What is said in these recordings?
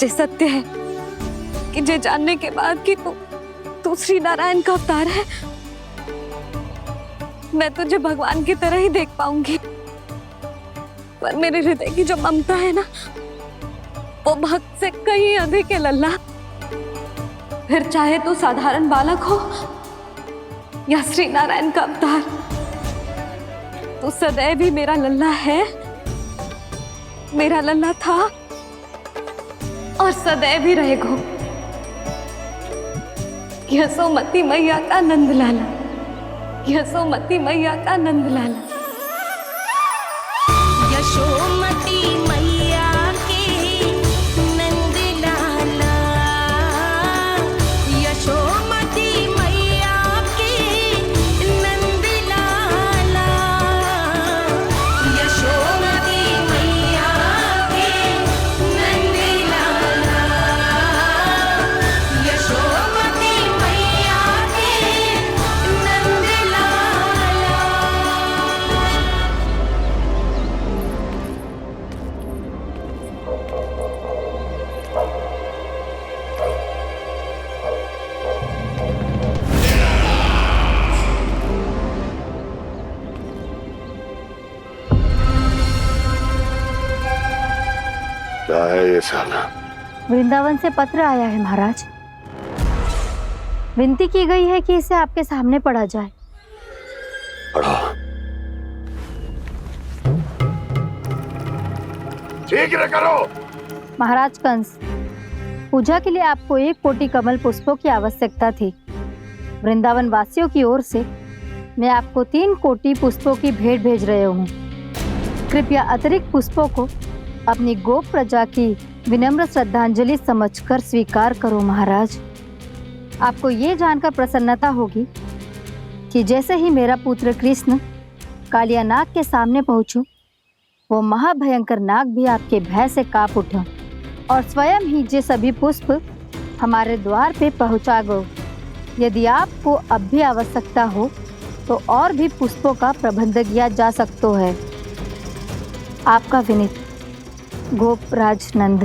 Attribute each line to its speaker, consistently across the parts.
Speaker 1: जे सत्य है कि जे जानने के बाद कि तू श्री नारायण का अवतार है, मैं तुझे भगवान की तरह ही देख पाऊंगी। पर मेरे हृदय की जो ममता है ना, वो भक्त से कहीं अधिक है लल्ला। फिर चाहे तू साधारण बालक हो या श्री नारायण का अवतार, तू सदैव ही मेरा लल्ला है, मेरा लल्ला था और सदैव ही रहेगा। यशोमती मैया का नंद लाला, यशोमती मैया का नंद लाला।
Speaker 2: यशोमती मैया के नंद लाला, यशोमती मैया के नंद लाला, यशोमती मैया के नंद लाला, यशोमती मैया के नंद लाला।
Speaker 3: क्या है ये साला?
Speaker 4: वृंदावन से पत्र आया है महाराज। विनती की गई है कि इसे आपके सामने पढ़ा जाए।
Speaker 3: पढ़ो। शीघ्र करो।
Speaker 4: महाराज कंस, पूजा के लिए आपको 1 कोटि कमल पुष्पों की आवश्यकता थी। वृंदावन वासियों की ओर से मैं आपको 3 कोटि पुष्पों की भेंट भेज रहे हूँ। कृपया अतिरिक्त पुष्पों को अपनी गोप प्रजा की विनम्र श्रद्धांजलि समझकर स्वीकार करो महाराज। आपको ये जानकर प्रसन्नता होगी कि जैसे ही मेरा पुत्र कृष्ण कालिया नाग के सामने पहुंचू, वो महाभयंकर नाग भी आपके भय से कांप उठा और स्वयं ही ये सभी पुष्प हमारे द्वार पे पहुंचा गए। यदि आपको अब भी आवश्यकता हो तो और भी पुष्पों का प्रबंध किया जा सकता है। आपका विनीत गोपराज नंद।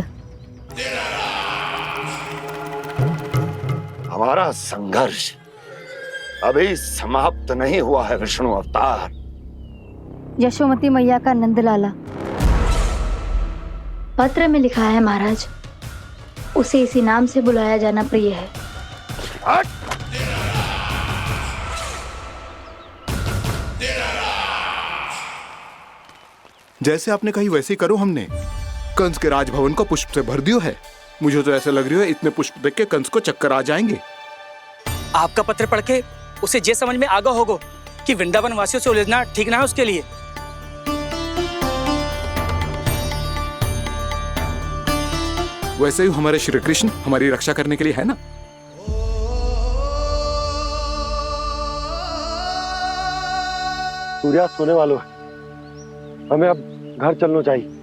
Speaker 3: हमारा संघर्ष अभी समाप्त नहीं हुआ है विष्णु अवतार।
Speaker 4: यशोमती मैया का नंदलाला पत्र में लिखा है महाराज, उसे इसी नाम से बुलाया जाना प्रिय है।
Speaker 3: हट!
Speaker 5: जैसे आपने कही वैसे ही करो। हमने कंस के राजभवन को पुष्प से भर दियो है। मुझे तो ऐसा लग रही है इतने पुष्प देख के कंस को चक्कर आ जाएंगे।
Speaker 6: आपका पत्र पढ़ के उसे ये समझ में आगा होगा कि वृंदावन वासियों से उलझना ठीक ना है उसके लिए।
Speaker 5: वैसे ही हमारे श्री कृष्ण हमारी रक्षा करने के लिए है ना।
Speaker 7: सूर्यास्त होने वाला है, हमें अब घर चलना चाहिए।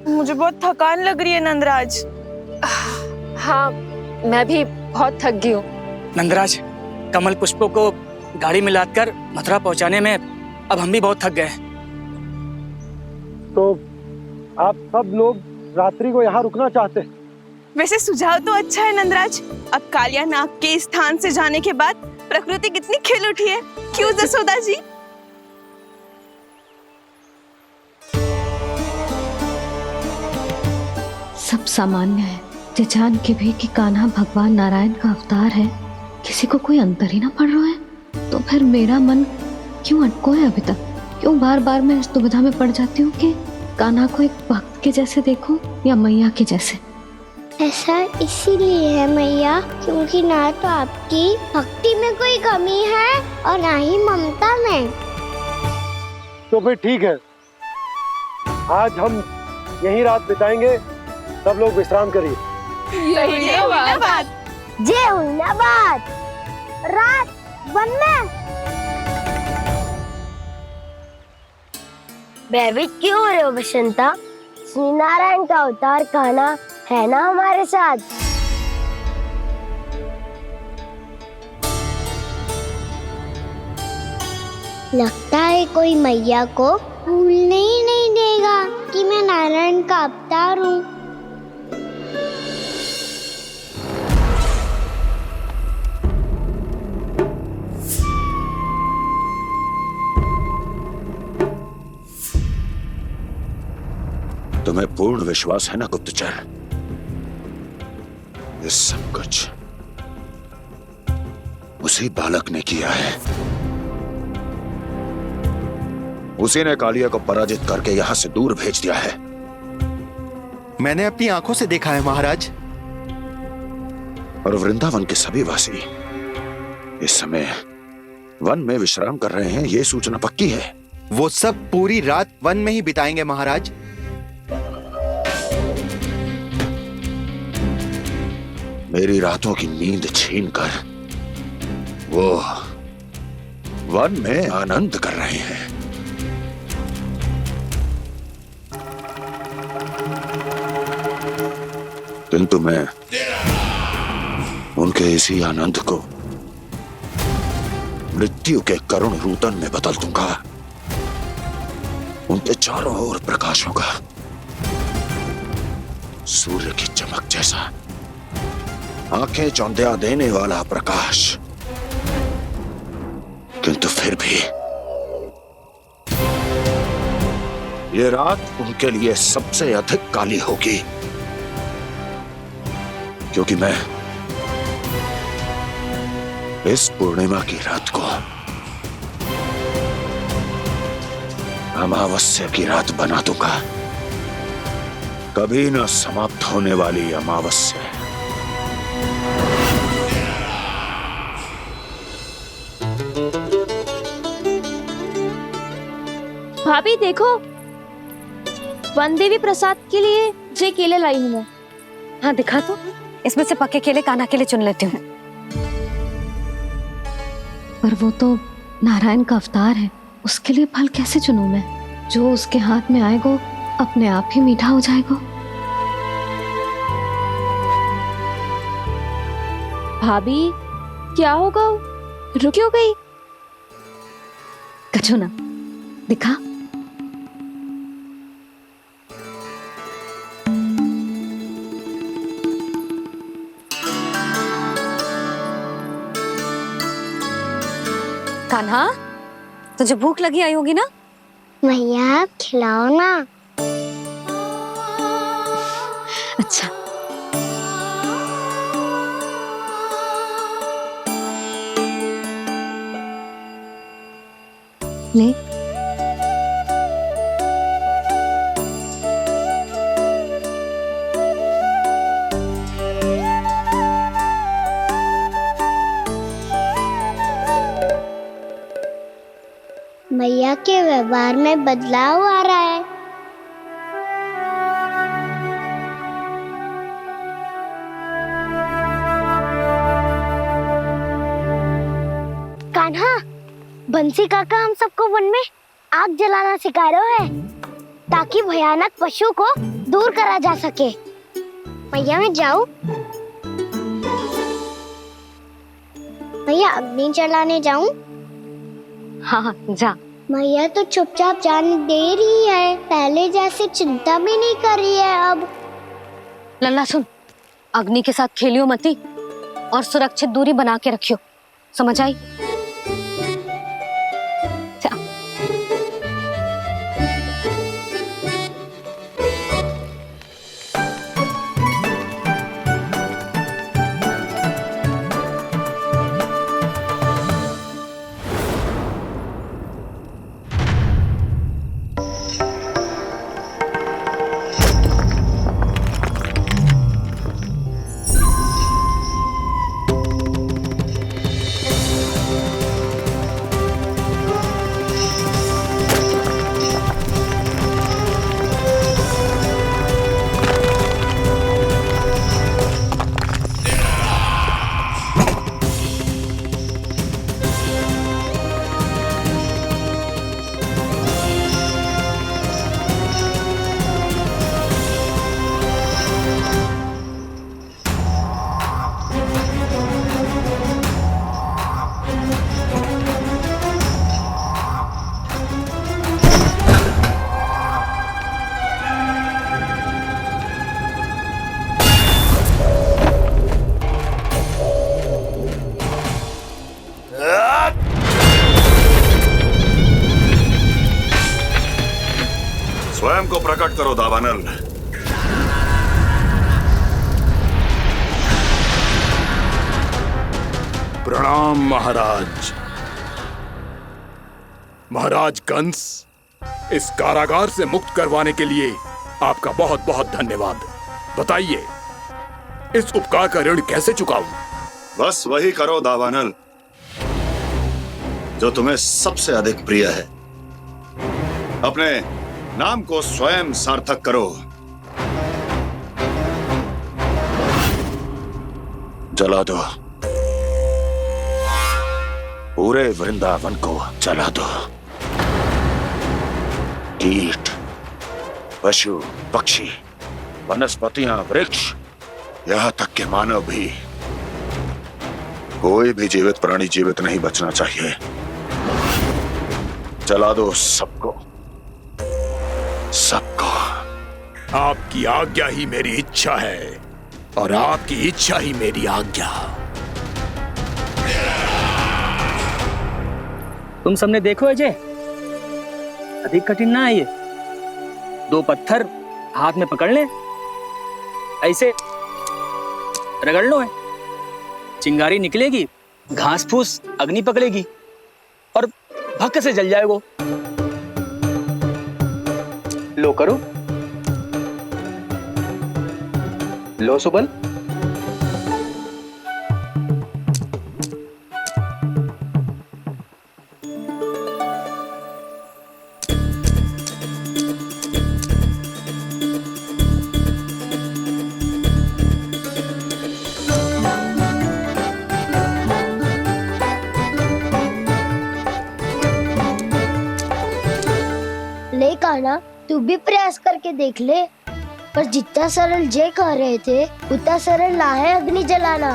Speaker 8: मुझे बहुत थकान लग रही है नंदराज।
Speaker 1: हाँ, मैं भी बहुत थक गई हूँ।
Speaker 6: नंदराज, कमल पुष्पों को गाड़ी में लादकर मथुरा पहुंचाने में अब हम भी बहुत थक गए।
Speaker 7: तो आप सब लोग रात्रि को यहाँ रुकना चाहते हैं?
Speaker 8: वैसे सुझाव तो अच्छा है नंदराज। अब कालिया नाग के स्थान से जाने के बाद प्रकृति कितनी खिल उठी है, क्यों जसोदा जी?
Speaker 1: सब सामान्य है, ये जान के भी कि कान्हा भगवान नारायण का अवतार है, किसी को कोई अंतर ही ना पड़ रहा है। तो फिर मेरा मन क्यों अटको है अभी तक? क्यों बार बार मैं इस दुविधा में पड़ जाती हूँ कि कान्हा को एक भक्त के जैसे देखूं या मैया के जैसे?
Speaker 9: ऐसा इसीलिए है मैया क्योंकि ना तो आपकी भक्ति में कोई कमी है और ना ही ममता में।
Speaker 7: तो फिर ठीक है, आज हम यहीं रात बिताएंगे। सब लोग विश्राम करिए।
Speaker 8: जय हुलाबाद।
Speaker 9: जय हुलाबाद। रात वन में भयभीत क्यों हो रहे हो बसंता? श्री नारायण का अवतार कान्हा है ना हमारे साथ। लगता है कोई मैया को भूलने ही नहीं देगा कि मैं नारायण का अवतार हूँ।
Speaker 3: तुम्हें पूर्ण विश्वास है ना गुप्तचर? ये सब कुछ उसी बालक ने किया है। उसी ने कालिया को पराजित करके यहां से दूर भेज दिया है।
Speaker 10: मैंने अपनी आंखों से देखा है महाराज।
Speaker 3: और वृंदावन के सभी वासी इस समय वन में विश्राम कर रहे हैं, ये सूचना पक्की है।
Speaker 10: वो सब पूरी रात वन में ही बिताएंगे महाराज।
Speaker 3: मेरी रातों की नींद छीनकर वो वन में आनंद कर रहे हैं। किंतु मैं उनके इसी आनंद को मृत्यु के करुण रूतन में बदल दूंगा। उनके चारों ओर प्रकाश होगा, सूर्य की चमक जैसा, आंखें चौंधिया देने वाला प्रकाश। किंतु फिर भी ये रात उनके लिए सबसे अधिक काली होगी, क्योंकि मैं इस पूर्णिमा की रात को अमावस्या की रात बना दूंगा। कभी न समाप्त होने वाली अमावस्या।
Speaker 11: भाभी देखो, वन देवी प्रसाद के लिए ये केले लाई हूँ मैं।
Speaker 1: हाँ दिखा तो, इसमें से पके केले कान्हा के लिए चुन लेती हूँ। पर वो तो नारायण का अवतार है, उसके लिए फल कैसे चुनूं मैं? जो उसके हाथ में आएगा अपने आप ही मीठा हो जाएगा।
Speaker 11: भाभी क्या होगा, रुक क्यों गई?
Speaker 1: कछू ना, दिखा। कान्हा, तुझे भूख लगी आई होगी ना?
Speaker 9: भैया खिलाओ ना।
Speaker 1: अच्छा। ले।
Speaker 9: भैया के व्यवहार में बदलाव आ रहा है। कान्हा, बंसी काका हम सबको वन में आग जलाना सिखा रहे हैं, ताकि भयानक पशु को दूर करा जा सके। भैया मैं जाऊं? भैया अग्नि जलाने जाऊं?
Speaker 1: हाँ जा।
Speaker 9: भैया तो चुपचाप जाने दे रही है, पहले जैसे चिंता भी नहीं कर रही है अब।
Speaker 1: लल्ला सुन, अग्नि के साथ खेलियो मती और सुरक्षित दूरी बना के रखियो, समझ आई?
Speaker 3: को प्रकट करो दावानल।
Speaker 5: प्रणाम महाराज। महाराज कंस, इस कारागार से मुक्त करवाने के लिए आपका बहुत बहुत धन्यवाद। बताइए, इस उपकार का ऋण कैसे चुकाऊं?
Speaker 3: बस वही करो दावानल जो तुम्हें सबसे अधिक प्रिय है। अपने नाम को स्वयं सार्थक करो। जला दो, पूरे वृंदावन को जला दो। कीट, पशु, पक्षी, वनस्पतियां, वृक्ष, यहां तक के मानव भी, कोई भी जीवित प्राणी जीवित नहीं बचना चाहिए। जला दो सबको, सबको।
Speaker 5: आपकी आज्ञा ही मेरी इच्छा है और आपकी इच्छा ही मेरी आज्ञा।
Speaker 6: तुम सबने देखो अजय, अधिक कठिन ना है ये। 2 पत्थर हाथ में पकड़ ले, ऐसे रगड़ लो है, चिंगारी निकलेगी, घास फूस अग्नि पकड़ेगी और भक्क से जल जाए वो। लो करो, लो सुबल।
Speaker 9: ले कान्हा, तू भी प्रयास करके देख ले। पर जितना सरल जय कह रहे थे उतना सरल ना है अग्नि जलाना।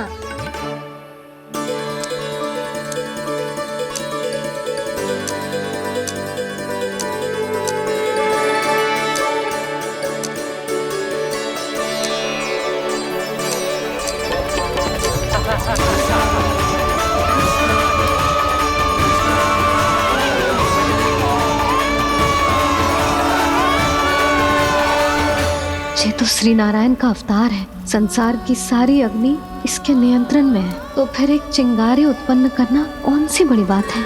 Speaker 1: ये तो श्री नारायण का अवतार है। संसार की सारी अग्नि इसके नियंत्रण में है, तो फिर एक चिंगारी उत्पन्न करना कौन सी बड़ी बात है।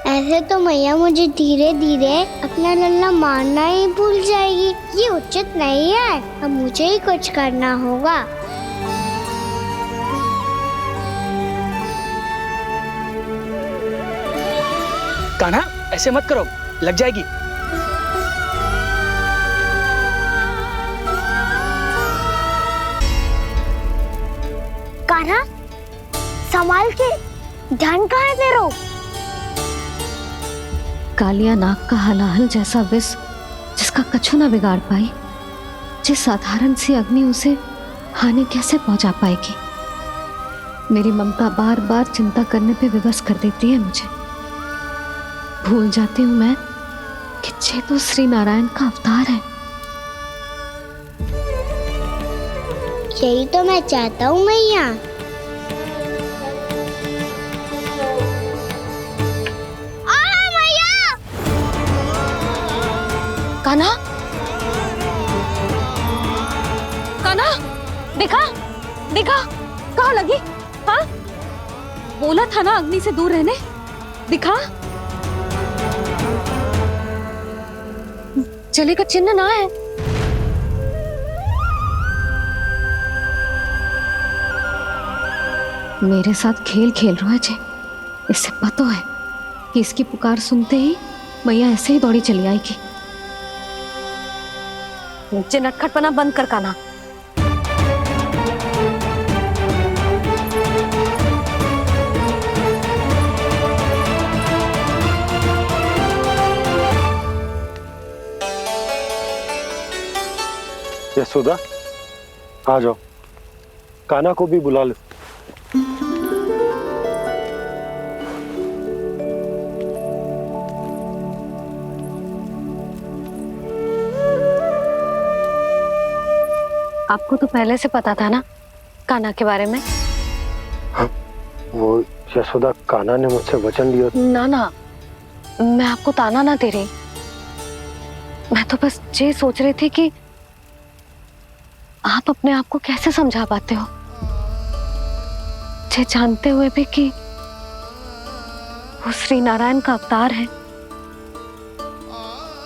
Speaker 9: ऐसे तो मैया मुझे धीरे धीरे अपना लल्ला मारना ही भूल जाएगी। ये उचित नहीं है, अब मुझे ही कुछ करना होगा।
Speaker 6: कान्हा, ऐसे मत करो, लग जाएगी।
Speaker 9: कान्हा, संभाल के, ध्यान कहाँ है तेरो?
Speaker 1: कालिया नाग का हलाहल जैसा विष जिसका कछु ना बिगाड़ पाई, जिस साधारण सी अग्नि उसे हानि कैसे पहुंचा पाएगी। मेरी ममता बार बार चिंता करने पे विवश कर देती है मुझे। भूल जाती हूँ मैं कि ये तो श्री नारायण का अवतार है।
Speaker 9: यही तो मैं चाहता हूँ मैया। मैया!
Speaker 1: कान्हा, कान्हा, देखा देखा, कहाँ लगी? हाँ, बोला था ना अग्नि से दूर रहने। दिखा, जले का चिन्ह ना है। मेरे साथ खेल खेल रहा है जे। इससे पता है कि इसकी पुकार सुनते ही मैया ऐसे ही दौड़ी चली आएगी। नीचे नटखटपना बंद कर कान्हा।
Speaker 7: यशोदा, आ जाओ, कान्हा को भी बुला लो।
Speaker 1: आपको तो पहले से पता था ना कान्हा के बारे में?
Speaker 7: वो यशोदा, कान्हा ने मुझसे वचन लिया।
Speaker 1: ना ना, मैं आपको ताना ना दे रही। मैं तो बस ये सोच रही थी कि आप अपने आप को कैसे समझा पाते हो, ये जानते हुए भी कि वो श्री नारायण का अवतार है।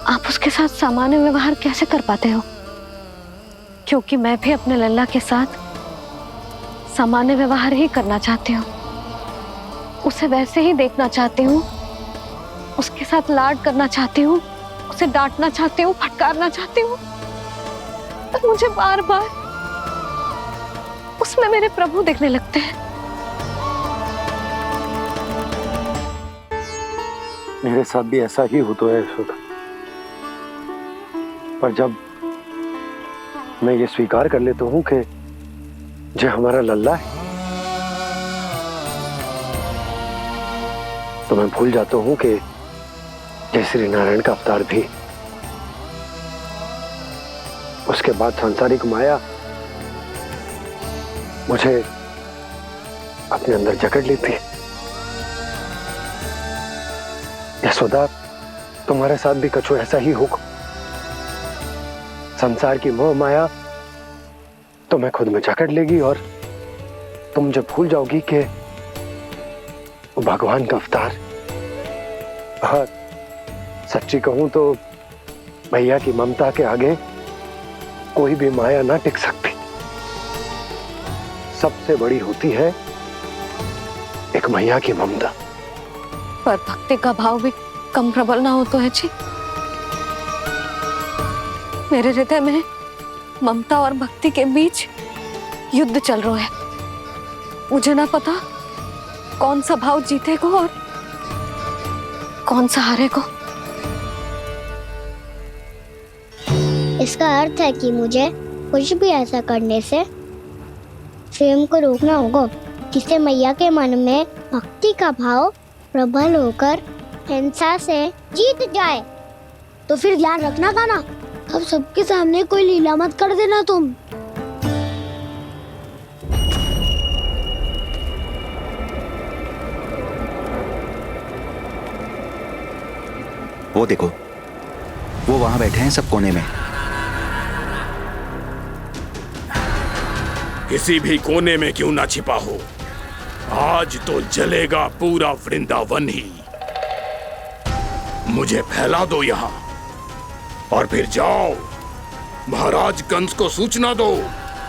Speaker 1: आप उसके साथ सामान्य व्यवहार कैसे कर पाते हो? क्योंकि मैं भी अपने लल्ला के साथ सामान्य व्यवहार ही करना चाहती हूँ, उसे वैसे ही देखना चाहती हूँ, उसके साथ लाड करना चाहती हूँ, उसे डांटना चाहती हूँ, फटकारना चाहती हूँ। पर मुझे बार बार उसमें मेरे प्रभु दिखने लगते हैं।
Speaker 7: मेरे साथ भी ऐसा ही होता है यशोदा। पर जब मैं ये स्वीकार कर लेता हूँ कि जो हमारा लल्ला है, तो मैं भूल जाता हूँ कि जय श्री नारायण का अवतार भी। उसके बाद सांसारिक माया मुझे अपने अंदर जकड़ लेती है। यशोदा, तुम्हारे साथ भी कछु ऐसा ही होगा। संसार की मोह माया तुम्हें खुद में जकड़ लेगी और तुम जब भूल जाओगी कि वो भगवान का अवतार। हाँ, सच्ची कहूं तो भैया की ममता के आगे कोई भी माया ना टिक सकती। सबसे बड़ी होती है एक मैया की ममता।
Speaker 1: पर भक्ति का भाव भी कम प्रबल ना हो तो है जी। मेरे हृदय में ममता और भक्ति के बीच युद्ध चल रहा है। मुझे ना पता कौन सा भाव जीतेगा और कौन सा हारेगा।
Speaker 9: इसका अर्थ है कि मुझे कुछ भी ऐसा करने से स्वयं को रोकना होगा जिससे मैया के मन में भक्ति का भाव प्रबल होकर हिंसा से जीत जाए। तो फिर ध्यान रखना कान्हा, अब सबके सामने कोई लीला मत कर देना तुम।
Speaker 10: वो देखो, वो वहां बैठे हैं सब कोने में।
Speaker 5: किसी भी कोने में क्यों ना छिपा हो, आज तो जलेगा पूरा वृंदावन ही। मुझे फैला दो यहाँ और फिर जाओ महाराज कंस को सूचना दो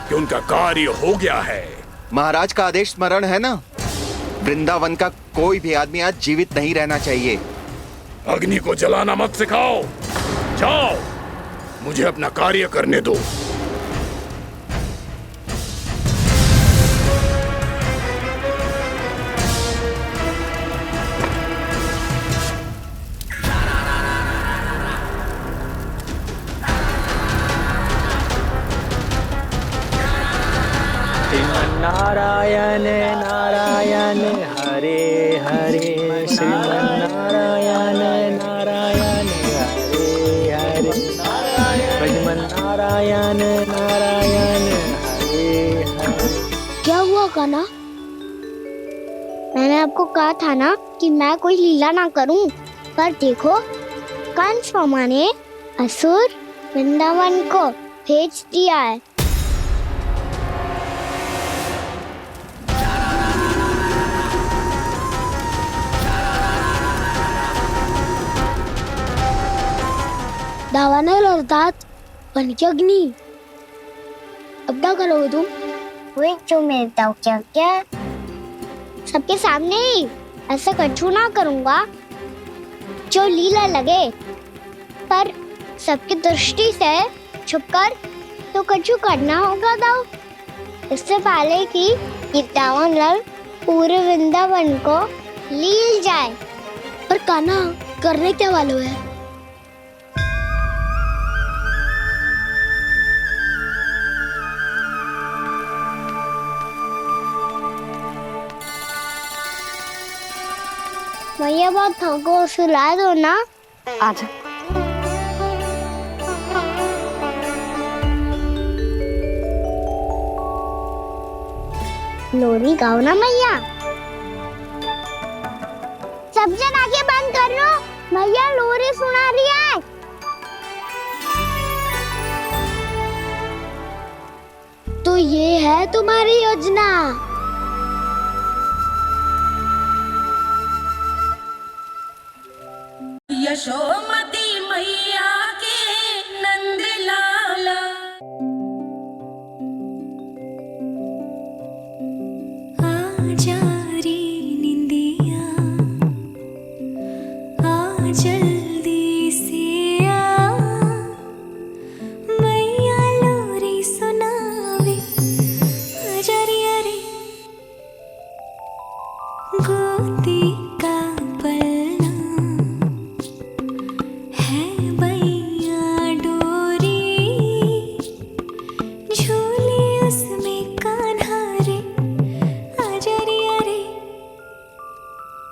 Speaker 5: कि उनका कार्य हो गया है।
Speaker 10: महाराज का आदेश स्मरण है ना? वृंदावन का कोई भी आदमी आज जीवित नहीं रहना चाहिए।
Speaker 5: अग्नि को जलाना मत सिखाओ, जाओ मुझे अपना कार्य करने दो।
Speaker 6: नारायण नारायण हरे हरे, श्रीमन्नारायण नारायण हरे हरे, श्रीमन्नारायण नारायण हरे हरे।
Speaker 9: क्या हुआ कान्हा? मैंने आपको कहा था ना कि मैं कोई लीला ना करूं, पर देखो कंस मामा ने असुर वृंदावन को भेज दिया है। दावानल और दांत बन के अग्नि। अब क्या करोगे तुम? वही जो मैं बताऊं क्या क्या? सबके सामने ही ऐसा कछु ना करूंगा जो लीला लगे, पर सबकी दृष्टि से छुपकर तो कछु करना होगा दाऊ। इससे पहले कि ये दावानल पूरे वृंदावन को लील जाए। पर कान्हा करने क्या वालों है? मैया बहुत थको, सुला दो ना।
Speaker 1: आजा।
Speaker 9: लोरी गाओ ना मैया। सब जन आंखें बंद कर लो, मैया लोरी सुना रही है। तो ये है तुम्हारी योजना।
Speaker 2: यशोमती मैया के नंद लाला। आजा रे निंदिया, आ जल्दी से आ, मैया लोरी सुनावे। आजा रे अरे गोदी का पलना है मैया डोरी, झूले उसमें कान्हा रे। आजा रे अरे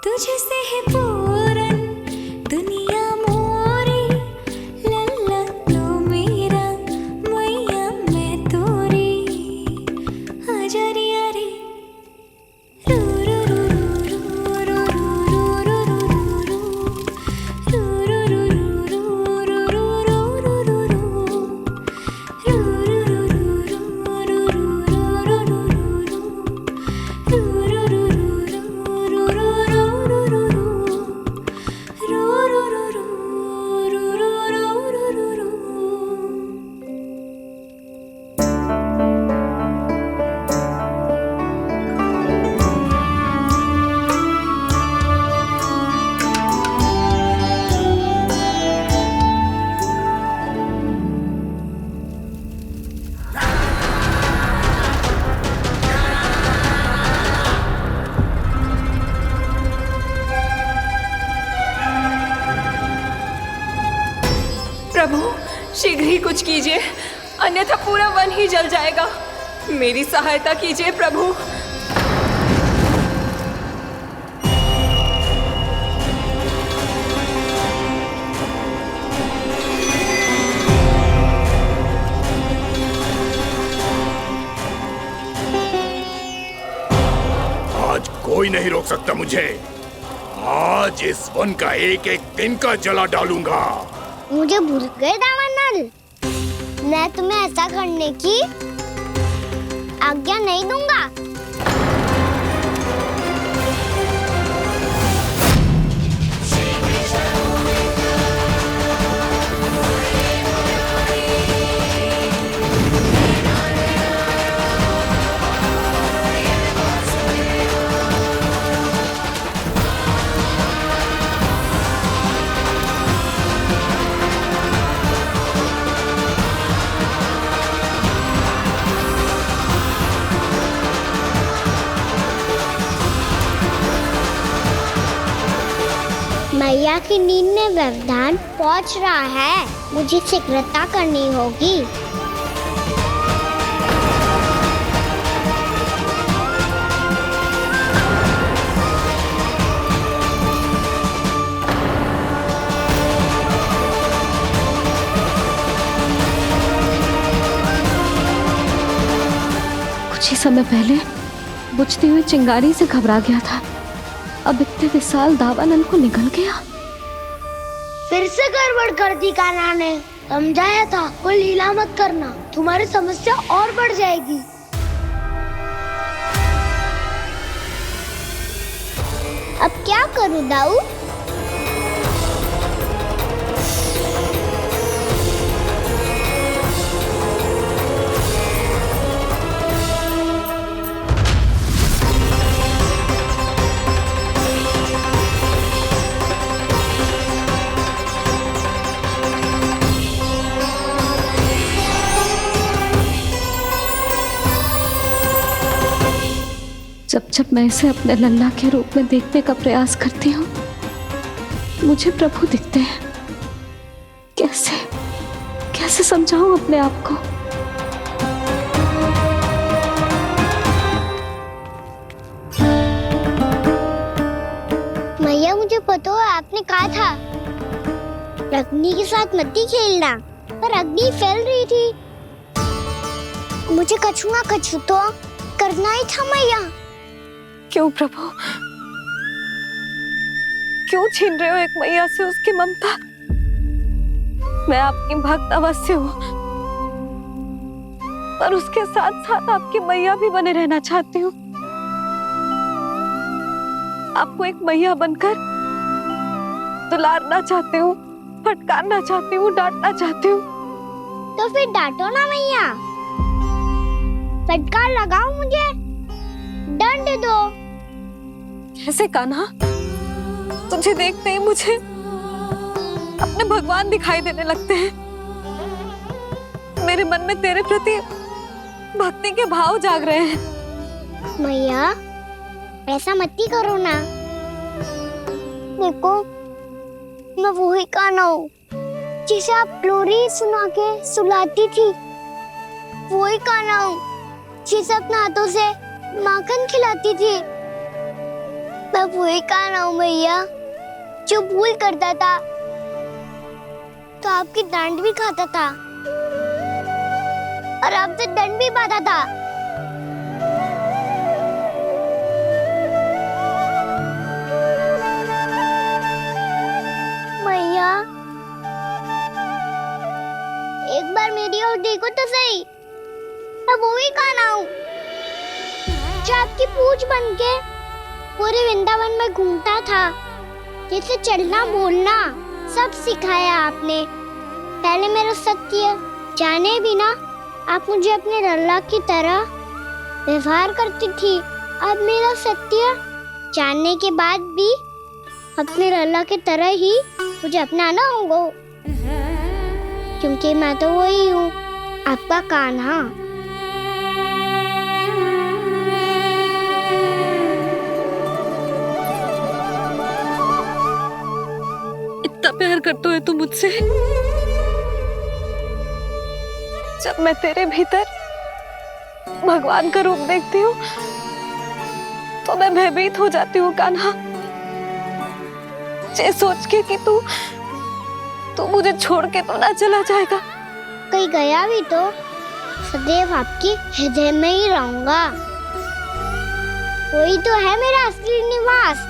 Speaker 2: तुझसे है पूरन दुनिया मोरी, लल्ला तो मेरा मैया मैं तोरी। आजा रे अरे रू रू रू रू रू रू रू रू
Speaker 8: प्रभु शीघ्र ही कुछ कीजिए, अन्यथा पूरा वन ही जल जाएगा। मेरी सहायता कीजिए प्रभु।
Speaker 5: आज कोई नहीं रोक सकता मुझे। आज इस वन का एक एक तिनका जला डालूंगा।
Speaker 9: मुझे भूल गए दामनल, मैं तुम्हें ऐसा करने की आज्ञा नहीं दूंगा। मैया की नींद में व्यवधान पहुंच रहा है, मुझे शीघ्रता करनी होगी।
Speaker 1: कुछ ही समय पहले बुझती हुई चिंगारी से घबरा गया था, अब इतने विशाल दावानल को निगल गया।
Speaker 9: फिर से गड़बड़ कर दी कान्हा ने। समझाया था कोई लीला मत करना, तुम्हारी समस्या और बढ़ जाएगी। अब क्या करूं दाऊ?
Speaker 1: जब जब मैं इसे अपने लल्ला के रूप में देखने का प्रयास करती हूँ, मुझे प्रभु दिखते हैं। कैसे कैसे समझाऊं अपने आप को?
Speaker 9: मैया मुझे पता है आपने कहा था अग्नि के साथ मत ही खेलना, पर अग्नि फैल रही थी। मुझे कछु ना कछु तो करना ही था मैया।
Speaker 1: क्यों प्रभु, क्यों छीन रहे हो एक मैया से उसकी ममता? मैं आपकी भक्त अवश्य हूँ, पर उसके साथ साथ आपकी मैया भी बने रहना चाहती हूँ। आपको एक मैया बनकर दुलारना चाहती हूँ, फटकारना चाहती हूँ, डांटना चाहती हूँ।
Speaker 9: तो फिर डांटो ना मैया, फटकार लगाओ, मुझे दंड दो।
Speaker 1: कैसे कान्हा? तुझे देखते ही मुझे अपने भगवान दिखाई देने लगते हैं। मेरे मन में तेरे प्रति भक्ति के भाव जाग रहे हैं।
Speaker 9: मैया ऐसा मत ही करो ना। देखो, मैं वही कान्हा हूँ जिसे आप लोरी सुना के सुलाती थी। वही कान्हा हूँ जिसे अपने हाथों से माखन खिलाती थी। मैं वही कान्हा हूँ मैया जो भूल करता था तो आपकी डांट भी खाता था और आपसे दंड भी पाता था। मैया एक बार मेरी ओर देखो तो सही। मैं वो ही कान्हा हूँ जो आपकी पूछ बन के पूरे वृंदावन में घूमता था, जिसे चलना बोलना सब सिखाया आपने। पहले मेरा सत्य जाने बिना आप मुझे अपने लल्ला की तरह व्यवहार करती थी। अब मेरा सत्य जानने के बाद भी अपने लल्ला की तरह ही मुझे अपनाना होगा, क्योंकि मैं तो वही हूँ, आपका कान्हा।
Speaker 1: इतना प्यार करते हो तुम मुझसे? जब मैं तेरे भीतर भगवान का रूप देखती हूँ तो मैं भयभीत हो जाती हूँ कान्हा। ये सोच के कि तू मुझे छोड़ के तो ना चला जाएगा।
Speaker 9: कहीं गया भी तो सदैव आपके हृदय में ही रहूंगा। वही तो है मेरा असली निवास।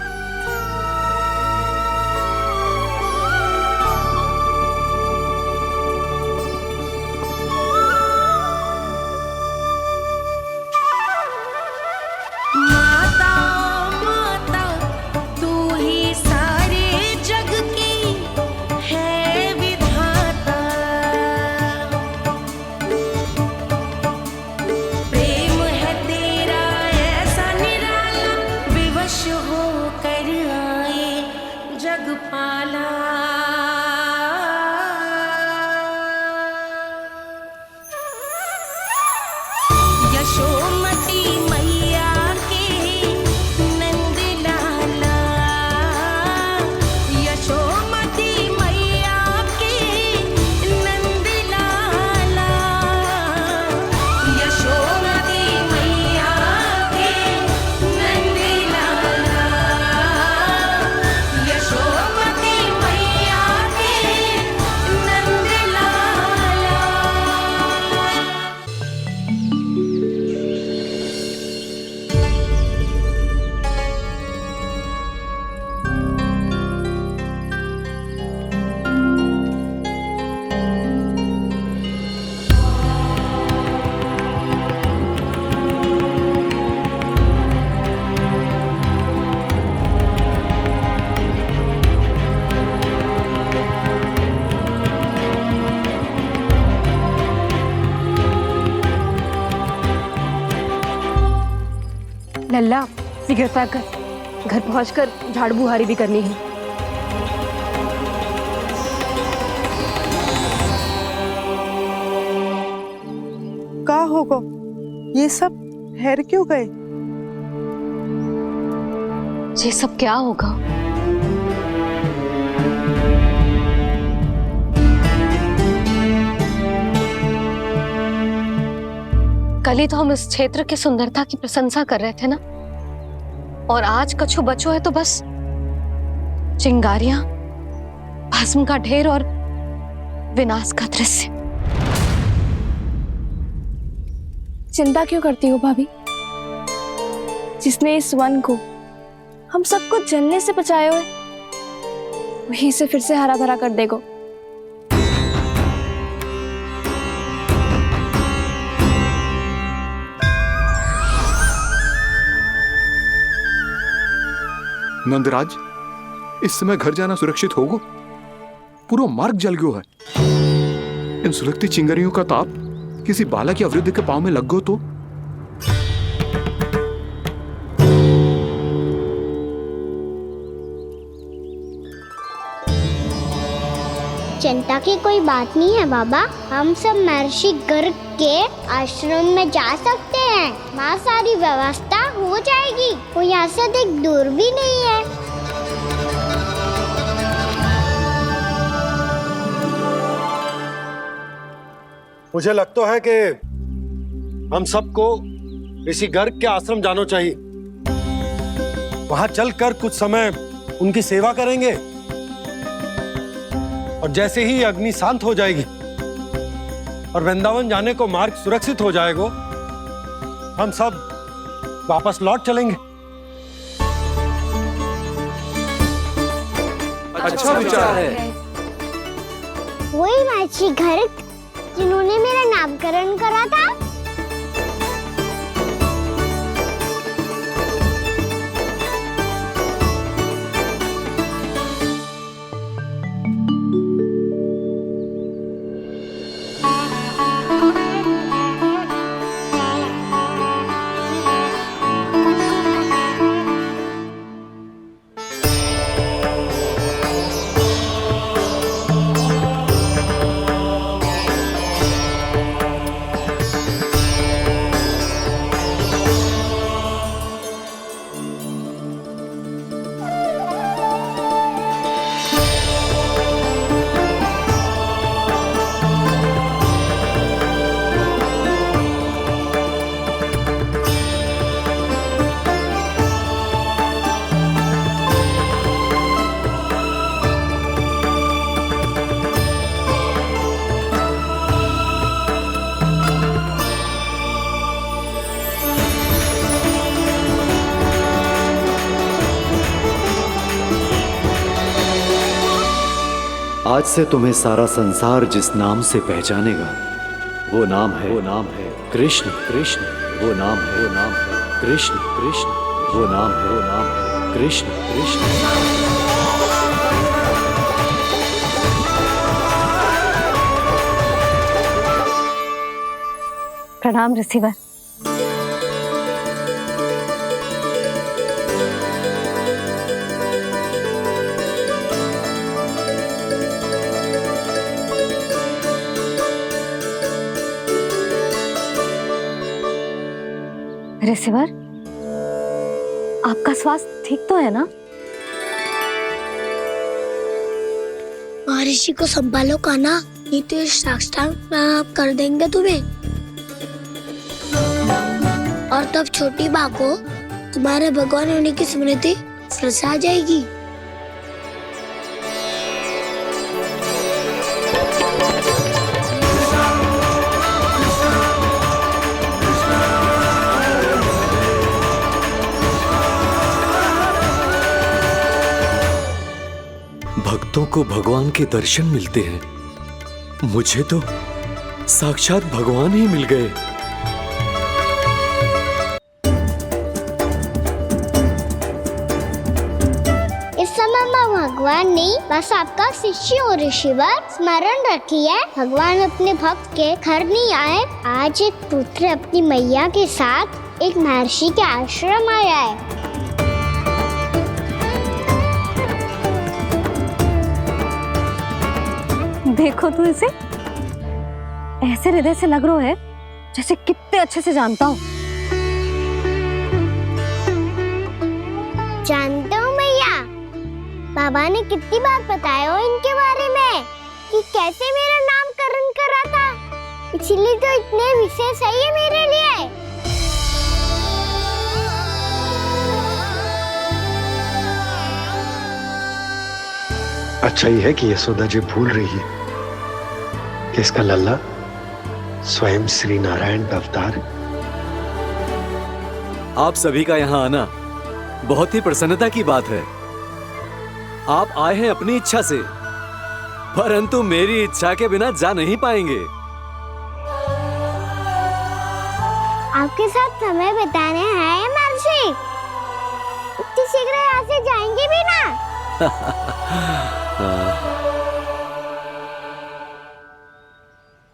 Speaker 11: लल्ला सिगरेट पैक कर, घर पहुंचकर झाड़ू बुहारी भी करनी है।
Speaker 12: का होगा? ये सब ठहर क्यों गए?
Speaker 1: ये सब क्या होगा? कल ही तो हम इस क्षेत्र की सुंदरता की प्रशंसा कर रहे थे ना, और आज कछु बचो है तो बस चिंगारियां, भस्म का ढेर और विनाश का दृश्य।
Speaker 11: चिंता क्यों करती हो भाभी? जिसने इस वन को, हम सबको जलने से बचाए हुए, वहीं से फिर से हरा भरा कर देगो।
Speaker 5: नंदराज, इस समय घर जाना सुरक्षित होगो? पूरा मार्ग जल गयो है। इन सुलगती चिंगारियों का ताप किसी बालक या वृद्ध के पांव में लग गयो तो?
Speaker 9: चिंता की कोई बात नहीं है बाबा, हम सब महर्षि गर्ग के आश्रम में जा सकते हैं। वहाँ सारी व्यवस्था हो जाएगी, वो यहाँ से अधिक दूर भी नहीं है।
Speaker 7: मुझे लगता है कि हम सबको ऋषि गर्ग के आश्रम जाना चाहिए। वहां चलकर कुछ समय उनकी सेवा करेंगे और जैसे ही अग्नि शांत हो जाएगी और वृंदावन जाने को मार्ग सुरक्षित हो जाएगा, हम सब वापस लौट चलेंगे।
Speaker 5: अच्छा विचार है।
Speaker 9: वही महर्षि गर्ग जिन्होंने मेरा नामकरण करा था।
Speaker 13: आज से तुम्हें सारा संसार जिस नाम से पहचानेगा वो नाम है कृष्ण। कृष्ण वो नाम है कृष्ण। कृष्ण वो नाम है कृष्ण। कृष्ण।
Speaker 1: प्रणाम ऋषिवर। ऋषिवर, आपका स्वास्थ्य ठीक तो है ना?
Speaker 9: महर्षि को संभालो कान्हा, नहीं तो ये साष्टांग प्रणाम कर देंगे तुम्हें। और तब छोटी बा को तुम्हारे भगवान होने की स्मृति फिर से आ जाएगी।
Speaker 13: भक्तों को भगवान के दर्शन मिलते हैं। मुझे तो साक्षात भगवान ही मिल गए।
Speaker 9: इस समय मैं भगवान नहीं, बस आपका शिष्य हूँ ऋषिवर। स्मरण रखिए, भगवान अपने भक्त के घर नहीं आए। आज एक पुत्र अपनी मैया के साथ एक महर्षि के आश्रम आया है।
Speaker 1: देखो तू इसे, ऐसे हृदय से लग रहा है जैसे कितने अच्छे से जानता हूँ।
Speaker 9: जानता हूँ मैया, बाबा ने कितनी बार बताया हो इनके बारे में कि कैसे मेरा नामकरण करा था, इसीलिए तो इतने विशेष है ये मेरे लिए।
Speaker 7: अच्छा ही है कि यशोदा जी भूल रही है कि इसका लल्ला स्वयं श्री नारायण का अवतार।
Speaker 13: आप सभी का यहाँ आना बहुत ही प्रसन्नता की बात है। आप आए हैं अपनी इच्छा से, परंतु मेरी इच्छा के बिना जा नहीं पाएंगे।
Speaker 9: आपके साथ समय बिताने हैं महर्षि। इतनी शीघ्र यहाँ से जाएंगे भी ना?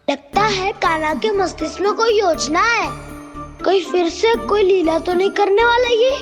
Speaker 9: लगता है कान्हा के मस्तिष्क में कोई योजना है। कोई फिर से कोई लीला तो नहीं करने वाला ये?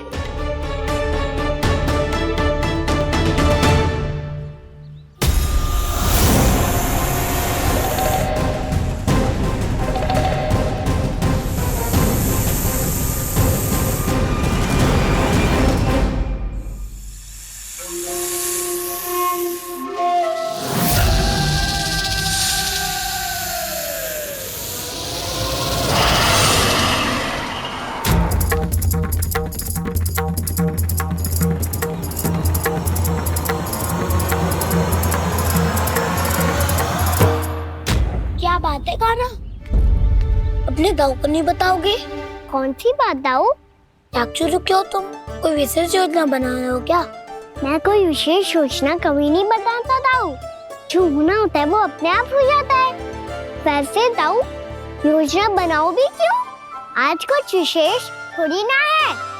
Speaker 9: क्या बात है कान्हा? अपने दाऊ को नहीं बताओगे? कौन सी बात दाऊ? चाकचूरू क्यों तुम? कोई विशेष योजना बना रहे हो क्या? मैं कोई विशेष योजना कभी नहीं बताता दाऊ। जो होना होता है वो अपने आप हो जाता है। वैसे दाऊ योजना बनाओ भी क्यों? आज कुछ विशेष थोड़ी ना है।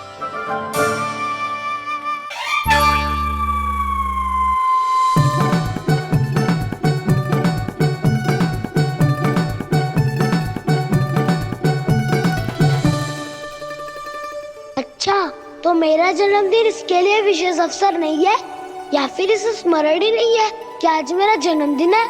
Speaker 9: अच्छा, तो मेरा जन्मदिन इसके लिए विशेष अवसर नहीं है, या फिर इसे स्मरण ही नहीं है कि आज मेरा जन्मदिन है?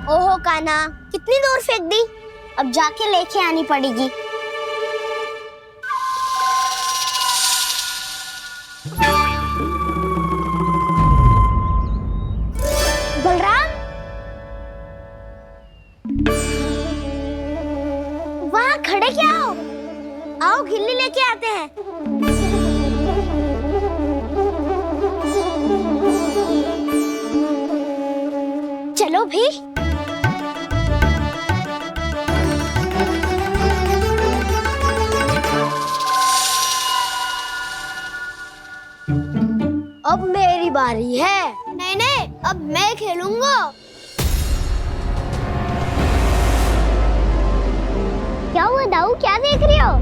Speaker 9: ओहो कान्हा, कितनी दूर फेंक दी? अब जाके लेके आनी पड़ेगी। बलराम, वहाँ खड़े क्या हो? आओ खिल्ली लेके आते हैं। चलो भी। अब मेरी बारी है। नहीं नहीं, अब मैं खेलूंगा। क्या हुआ दाऊ, क्या देख रही हो?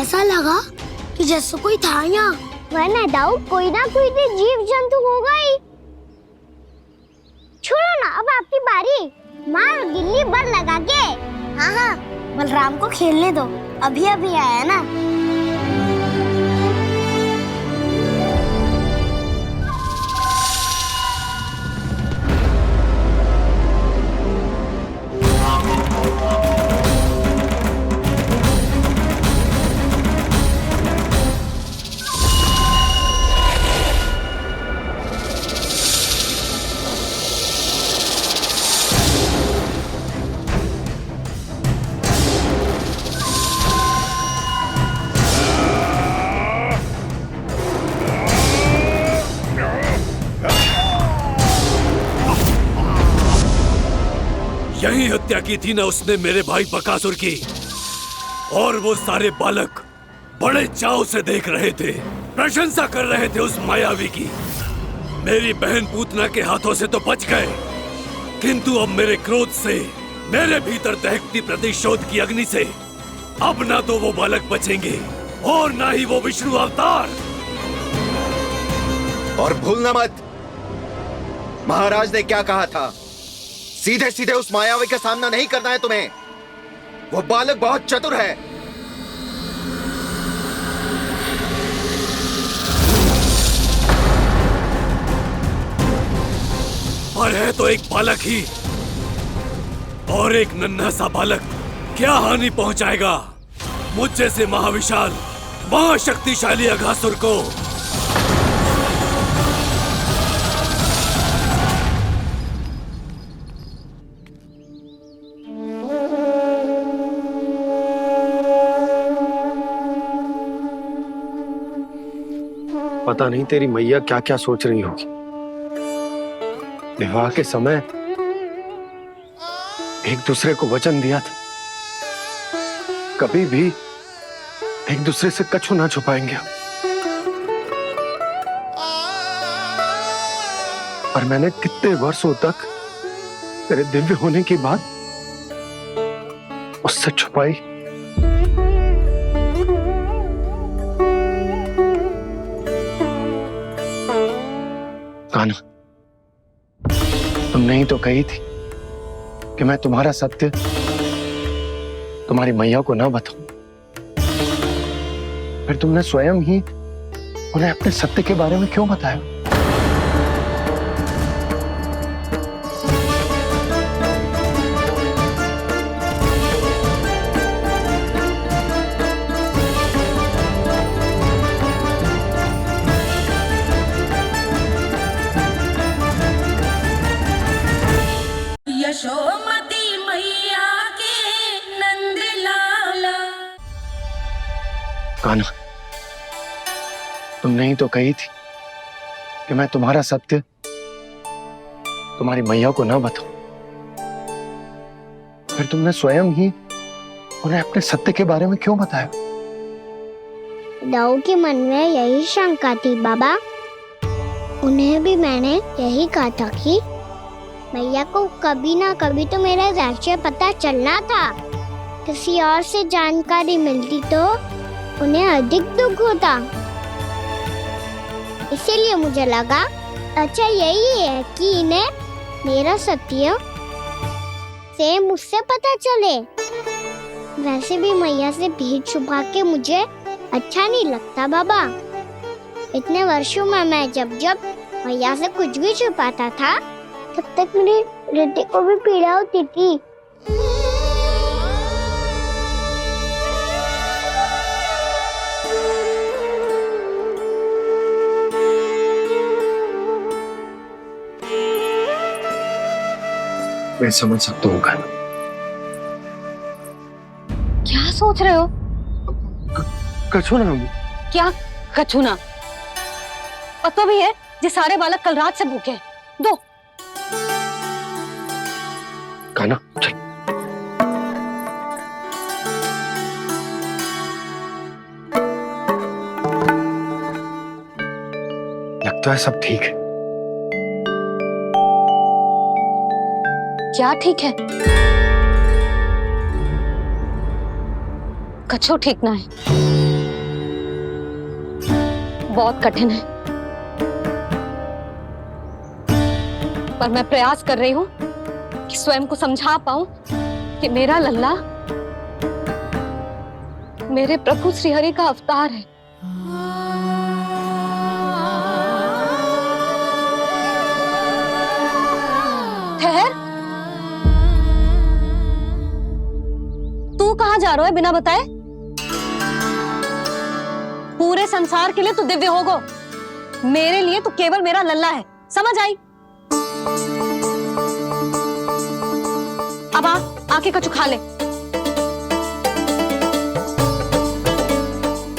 Speaker 9: ऐसा लगा कि जैसे कोई था यहाँ। वरना दाऊ कोई ना कोई तो जीव जंतु होगा ही। छोड़ो ना, अब आपकी बारी। मार गिल्ली बर लगा के। हाँ हाँ, बलराम को खेलने दो, अभी अभी आया ना।
Speaker 14: यही हत्या की थी ना उसने मेरे भाई बकासुर की, और वो सारे बालक बड़े चाव से देख रहे थे, प्रशंसा कर रहे थे उस मायावी की। मेरी बहन पूतना के हाथों से तो बच गए, किंतु अब मेरे क्रोध से, मेरे भीतर दहकती प्रतिशोध की अग्नि से अब ना तो वो बालक बचेंगे और ना ही वो विष्णु अवतार।
Speaker 10: और भूलना मत, महाराज ने क्या कहा था, सीधे सीधे उस मायावी का सामना नहीं करना है तुम्हें। वो बालक बहुत चतुर है।
Speaker 14: पर है तो एक बालक ही, और एक नन्हा सा बालक क्या हानि पहुंचाएगा मुझ जैसे महाविशाल महाशक्तिशाली अघासुर को।
Speaker 7: पता नहीं तेरी मैया क्या क्या सोच रही होगी। विवाह के समय एक दूसरे को वचन दिया था, कभी भी एक दूसरे से कछु ना छुपाएंगे। और मैंने कितने वर्षों तक तेरे दिव्य होने की बात उससे छुपाई। कान्हा, तुमने ही तो कही थी कि मैं तुम्हारा सत्य तुम्हारी मैया को ना बताऊं। फिर तुमने स्वयं ही उन्हें अपने सत्य के बारे में क्यों बताया?
Speaker 2: यशोमती मैया के नंद लाला।
Speaker 7: कान्हा, तुमने ही तो कही थी कि मैं तुम्हारा सत्य तुम्हारी मैया को ना बताऊं। फिर तुमने स्वयं ही उन्हें अपने सत्य के बारे में क्यों बताया?
Speaker 9: दाऊ के मन में यही शंका थी बाबा। उन्हें भी मैंने यही कहा था कि मैया को कभी ना कभी तो मेरा रहस्य पता चलना था। किसी और से जानकारी मिलती तो उन्हें अधिक दुख होता। इसीलिए मुझे लगा अच्छा यही है कि इन्हें मेरा सत्य से मुझसे पता चले। वैसे भी मैया से भेद छुपा के मुझे अच्छा नहीं लगता बाबा। इतने वर्षों में मैं जब जब मैया से कुछ भी छुपाता था तब तक मेरे हृदय को भी पीड़ा होती थी।
Speaker 7: मैं समझ सकता हूँ कान्हा।
Speaker 1: क्या सोच रहे हो?
Speaker 7: कछु ना।
Speaker 1: क्या कछु ना? पता भी है ये सारे बालक कल रात से भूखे हैं। दो।
Speaker 7: कान्हा चल। लगता है सब ठीक है।
Speaker 1: क्या ठीक है? कछु ठीक ना है। बहुत कठिन है, पर मैं प्रयास कर रही हूं कि स्वयं को समझा पाऊं कि मेरा लल्ला मेरे प्रभु श्रीहरि का अवतार है। ठहर, तू कहां जा रहा है बिना बताए? पूरे संसार के लिए तू दिव्य होगो, मेरे लिए तू केवल मेरा लल्ला है। समझ आई? अब आके कछु खा ले।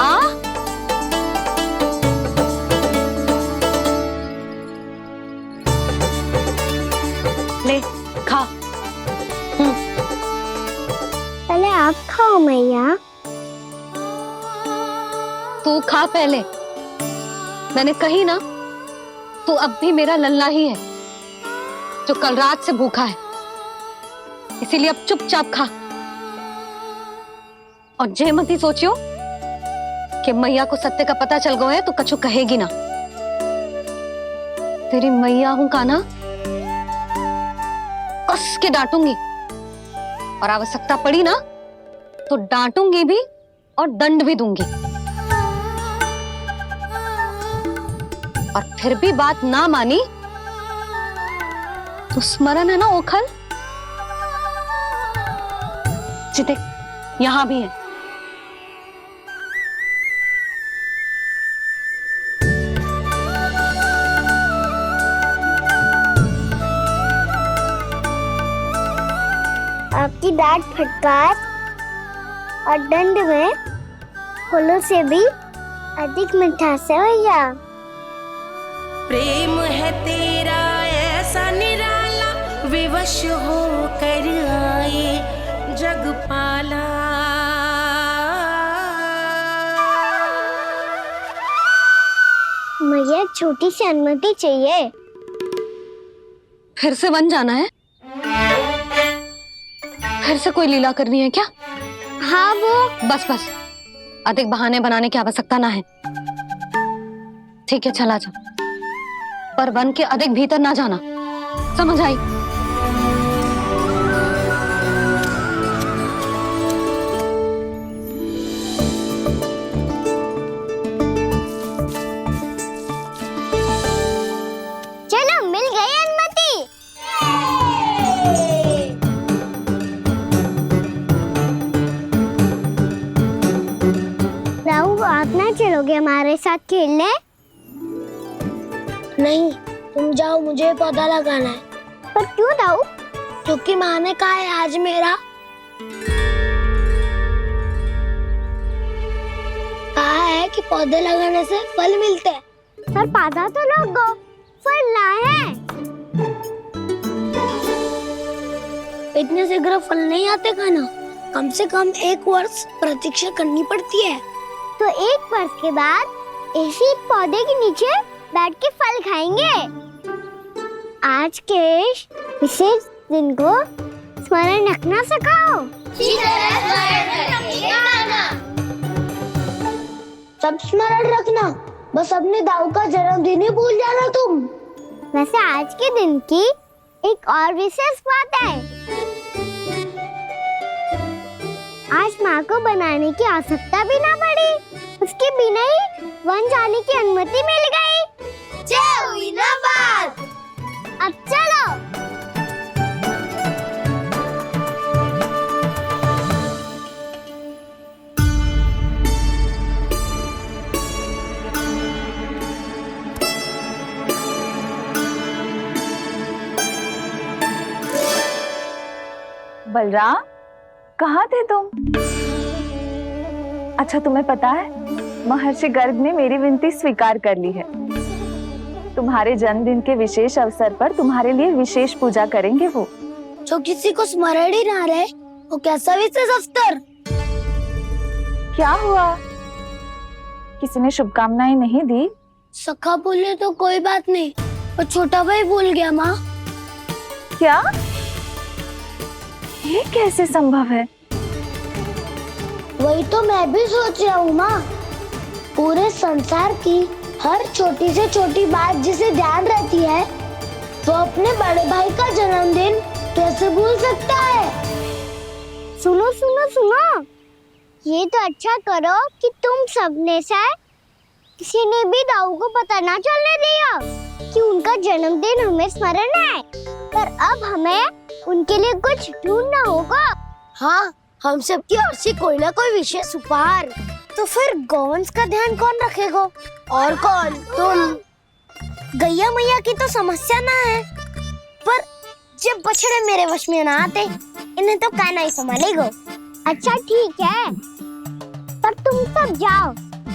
Speaker 1: आ ले खा।
Speaker 9: पहले आप खाओ मैया।
Speaker 1: तू खा पहले। मैंने कही ना, तू अब भी मेरा लल्ला ही है जो कल रात से भूखा है। इसीलिए अब चुपचाप खा। और जे मत ही सोचियो कि मैया को सत्य का पता चल गया है तो कछु कहेगी ना। तेरी मैया हूं कान्हा, कस के डांटूंगी और आवश्यकता पड़ी ना तो डांटूंगी भी और दंड भी दूंगी। और फिर भी बात ना मानी तो स्मरण है ना ओखल? देख, यहां भी है।
Speaker 9: आपकी डांट फटकार और दंड में फूलों से भी अधिक मिठास है भैया।
Speaker 2: प्रेम है तेरा ऐसा निराला, विवश हो कर आए जगपाला।
Speaker 9: मुझे छोटी सी अनुमति चाहिए।
Speaker 1: फिर से वन जाना है? फिर से कोई लीला करनी है क्या?
Speaker 9: हाँ वो।
Speaker 1: बस बस, अधिक बहाने बनाने की आवश्यकता ना है। ठीक है, चला जा, पर वन के अधिक भीतर ना जाना, समझ आई?
Speaker 9: चलो, मिल गई अनुमति। राहु, आप ना चलोगे हमारे साथ खेलने? नहीं, तुम जाओ, मुझे पौधा लगाना है। पर क्यों राहु? क्योंकि माँ ने कहा है आज मेरा कहा है कि पौधे लगाने से फल मिलते हैं। पर पौधा तो लगो, फल ना है। इतने शीघ्र फल नहीं आते खाना, कम से कम 1 वर्ष प्रतीक्षा करनी पड़ती है। तो 1 वर्ष के बाद इसी पौधे के नीचे बैठ के फल खाएंगे। आज के इस विशेष दिन को स्मरण रखना सिखाओ। सब स्मरण रखना, बस अपने दाऊ का जन्मदिन ही भूल जाना तुम। वैसे आज के दिन की एक और विशेष बात है। आज माँ को बनाने की आवश्यकता भी ना पड़ी, उसके बिना ही वन जाने की अनुमति मिल गई। जय हुई ना बात। अब चलो।
Speaker 11: बलराम, कहाँ थे तुम? अच्छा, तुम्हें पता है महर्षि गर्ग ने मेरी विनती स्वीकार कर ली है। तुम्हारे जन्मदिन के विशेष अवसर पर तुम्हारे लिए विशेष पूजा करेंगे वो।
Speaker 9: जो किसी को स्मरण ही ना रहे, वो कैसा विशेष अवसर?
Speaker 11: क्या हुआ? किसी ने शुभकामनाएं नहीं दी?
Speaker 9: सखा भूले तो कोई बात नहीं, पर छोटा भाई भूल गया माँ।
Speaker 11: क्या? ये कैसे संभव है?
Speaker 9: वही तो मैं भी सोच रहा हूँ माँ। पूरे संसार की हर छोटी से छोटी बात जिसे ध्यान रहती है, वो अपने बड़े भाई का जन्मदिन कैसे भूल सकता है? सुनो सुनो सुनो, ये तो अच्छा करो कि तुम सबने से किसी ने भी दाऊ को पता ना चलने दिया कि उनका जन्मदिन हमें स्मरण है। पर अब हमें उनके लिए कुछ ढूंढना होगा। हाँ, हम सबकी ओर से कोई ना कोई विशेष उपहार। तो फिर गौवंश का ध्यान कौन रखेगा? और कौन? तुम। गैया मैया की तो समस्या ना है, पर जब बछड़े मेरे वश में ना आते, इन्हें तो कान्हा ही संभालेगा। अच्छा ठीक है, पर तुम सब जाओ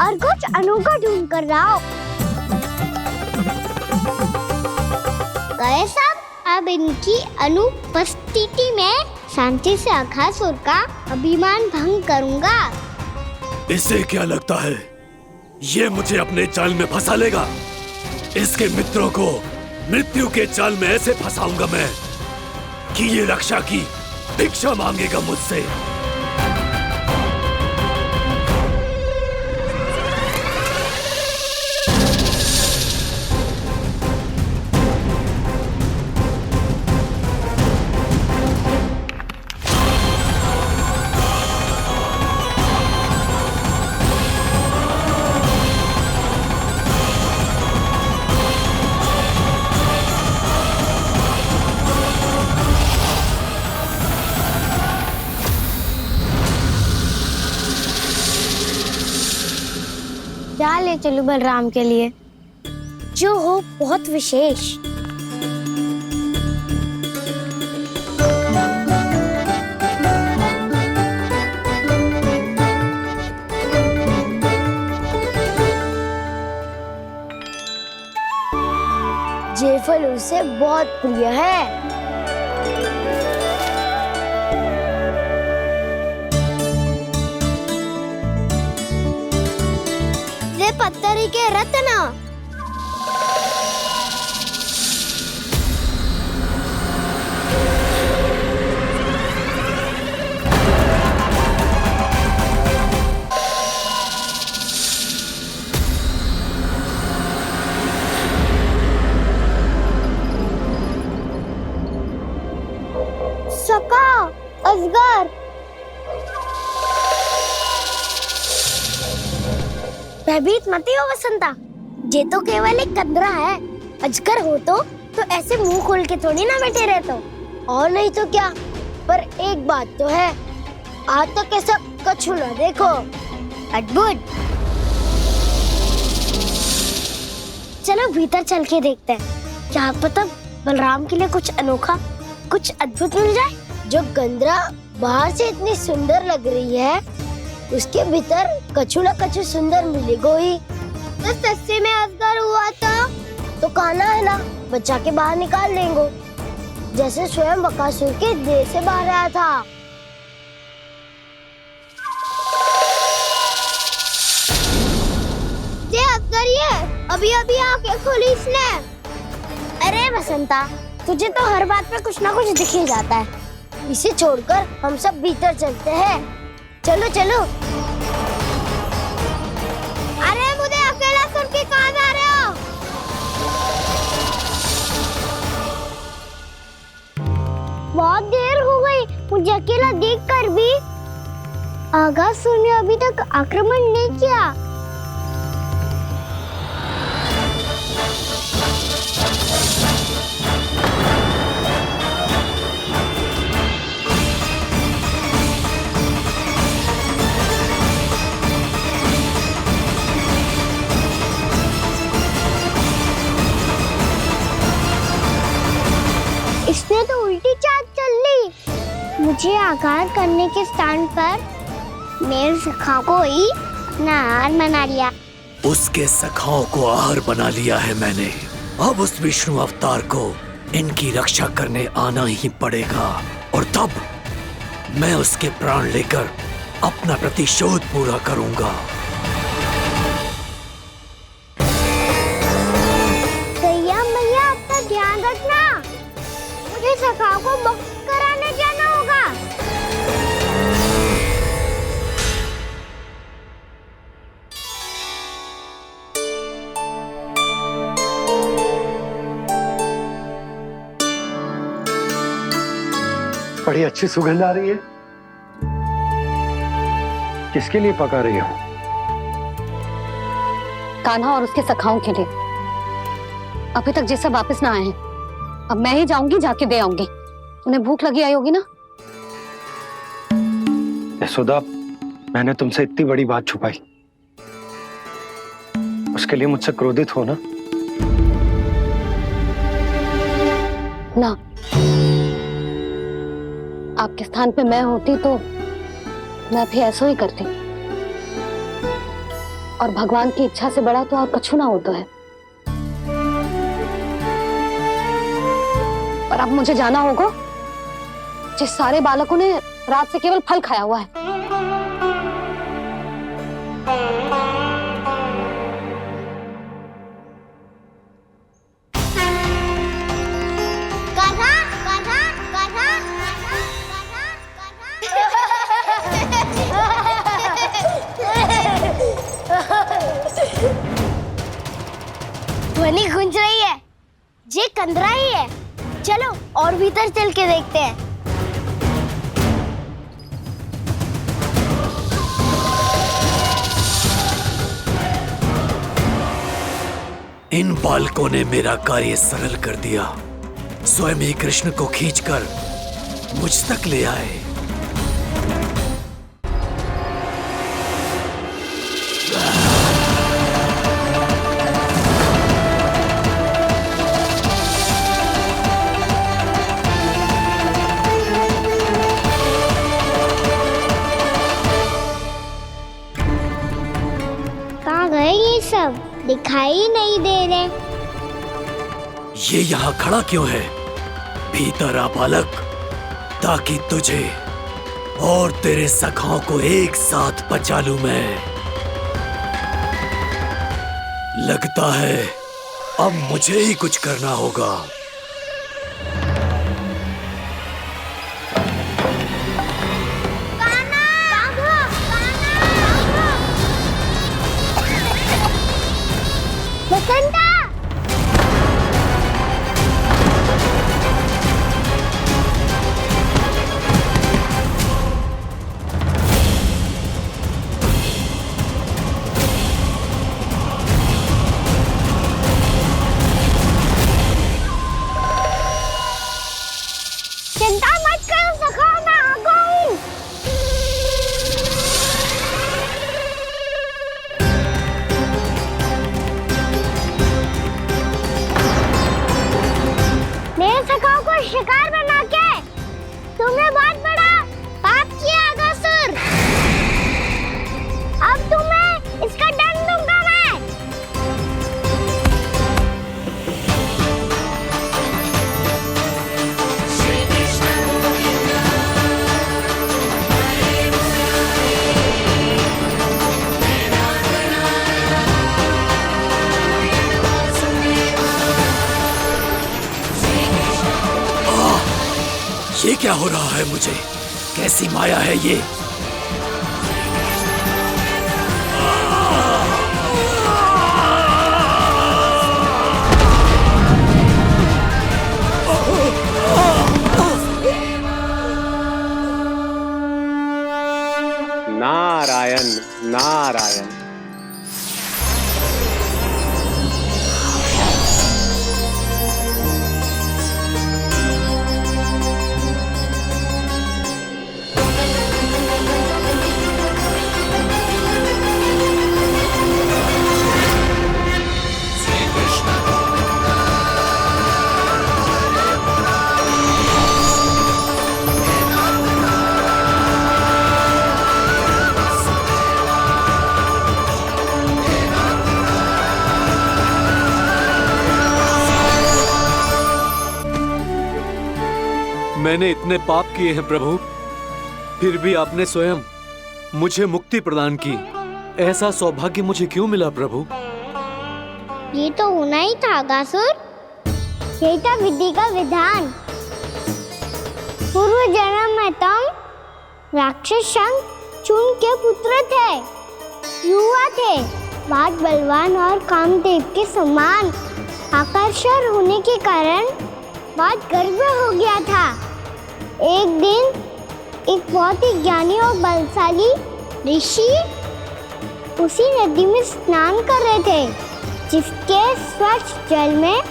Speaker 9: और कुछ अनोखा ढूंढ कर लाओ। गए सब? अब इनकी अनुपस्थिति में शांति से अघासुर का अभिमान भंग करूंगा।
Speaker 14: इसे क्या लगता है ये मुझे अपने जाल में फंसा लेगा? इसके मित्रों को मृत्यु के जाल में ऐसे फंसाऊंगा मैं कि ये रक्षा की भिक्षा मांगेगा मुझसे।
Speaker 9: क्या ले चलूं बलराम के लिए जो हो बहुत विशेष? फल उसे बहुत प्रिय है। ये पत्थरी के रत्न। सका, अजगर। भयभीत मत हो वसंता, ये तो केवल एक कंदरा है। अजगर हो तो ऐसे मुंह खोल के थोड़ी ना बैठे रहते हो। और नहीं तो क्या, पर एक बात तो है, आज तक ऐसा कछु ना देखो। अद्भुत। चलो भीतर चल के देखते हैं, क्या पता बलराम के लिए कुछ अनोखा, कुछ अद्भुत मिल जाए। जो गंदरा बाहर से इतनी सुंदर लग रही है, उसके भीतर कछु न कछु सुंदर मिलेगा ही। तो सस्ते में अजगर हुआ था तो काना है ना, बच्चा के बाहर निकाल लेंगे, जैसे स्वयं बकासुर के देह से बाहर आया था। ये अजगर ही है, अभी अभी आंखें खोली इसने। अरे वसंता, तुझे तो हर बात पे कुछ ना कुछ दिख ही जाता है। इसे छोड़कर हम सब भीतर चलते हैं। चलो चलो। अरे मुझे अकेला सुन के कहाँ जा रहे हो? बहुत देर हो गई, मुझे अकेला देखकर भी। आगासुर ने अभी तक आक्रमण नहीं किया। इसने तो उल्टी चाल चल ली। मुझे आघात करने के स्थान पर मेरे सखा को ही नार बना लिया।
Speaker 14: उसके सखाओं को आहार बना लिया है मैंने। अब उस विष्णु अवतार को इनकी रक्षा करने आना ही पड़ेगा, और तब मैं उसके प्राण लेकर अपना प्रतिशोध पूरा करूंगा।
Speaker 9: गैया मैया, अपना ध्यान रखना, मुझे सखा को मुक्त कराने जाना होगा।
Speaker 7: बड़ी अच्छी सुगंध आ रही है। किसके लिए पका रही हो?
Speaker 1: कान्हा और उसके सखाओं के लिए। अभी तक जैसे वापस ना आए हैं, अब मैं ही जाऊंगी, जाके दे आऊंगी। उन्हें भूख लगी आई होगी ना।
Speaker 7: यशोदा, मैंने तुमसे इतनी बड़ी बात छुपाई, उसके लिए मुझसे क्रोधित हो ना?
Speaker 1: ना, आपके स्थान पे मैं होती तो मैं भी ऐसा ही करती। और भगवान की इच्छा से बड़ा तो और कछु ना होता है। पर अब मुझे जाना होगा। जिस सारे बालकों ने रात से केवल फल खाया हुआ है।
Speaker 9: ध्वनि गूंज रही है, ये कंदरा ही है। चलो और भीतर चल के देखते हैं।
Speaker 14: इन बालकों ने मेरा कार्य सरल कर दिया। स्वयं ही कृष्ण को खींचकर मुझ तक ले आए।
Speaker 9: कहाँ गए ये सब? दिखाई नहीं दे रहे।
Speaker 14: ये यहाँ खड़ा क्यों है? भीतर आ बालक, ताकि तुझे और तेरे सखाओं को एक साथ बचा लूं मैं। लगता है अब मुझे ही कुछ करना होगा।
Speaker 9: बसंता! चिंता मत करो सखा, मैं आ गई। मेरे सखाओं को शिकार बना के तुमने बहुत बड़ा पाप किया अगासुर। अब तुम्हें इसका दंड दूंगा मैं।
Speaker 14: ये क्या हो रहा है मुझे? कैसी माया है ये?
Speaker 7: नारायण नारायण।
Speaker 14: मैंने इतने पाप किए हैं प्रभु, फिर भी आपने स्वयं मुझे मुक्ति प्रदान की। ऐसा सौभाग्य मुझे क्यों मिला प्रभु?
Speaker 9: ये तो होना ही था अगासुर। यही था विधि का विधान। पूर्व जन्म में तुम राक्षस शंखचूड़ के पुत्र थे, युवा थे, बहुत बलवान और कामदेव के समान। आकर्षण होने के कारण बहुत गर्व हो गया था। एक दिन एक बहुत ही ज्ञानी और बलशाली ऋषि उसी नदी में स्नान कर रहे थे, जिसके स्वच्छ जल में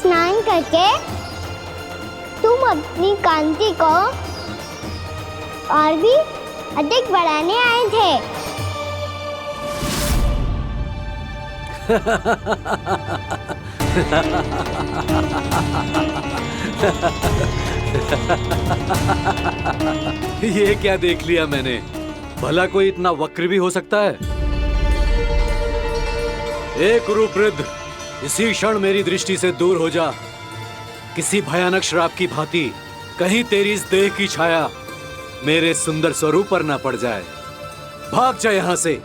Speaker 9: स्नान करके तुम अपनी कांति को और भी अधिक बढ़ाने आए थे।
Speaker 14: ये क्या देख लिया मैंने? भला कोई इतना वक्र भी हो सकता है? ए कुरुवृद्ध, इसी क्षण मेरी दृष्टि से दूर हो जा। किसी भयानक श्राप की भांति कहीं तेरी इस देह की छाया मेरे सुंदर स्वरूप पर न पड़ जाए। भाग जा यहां से।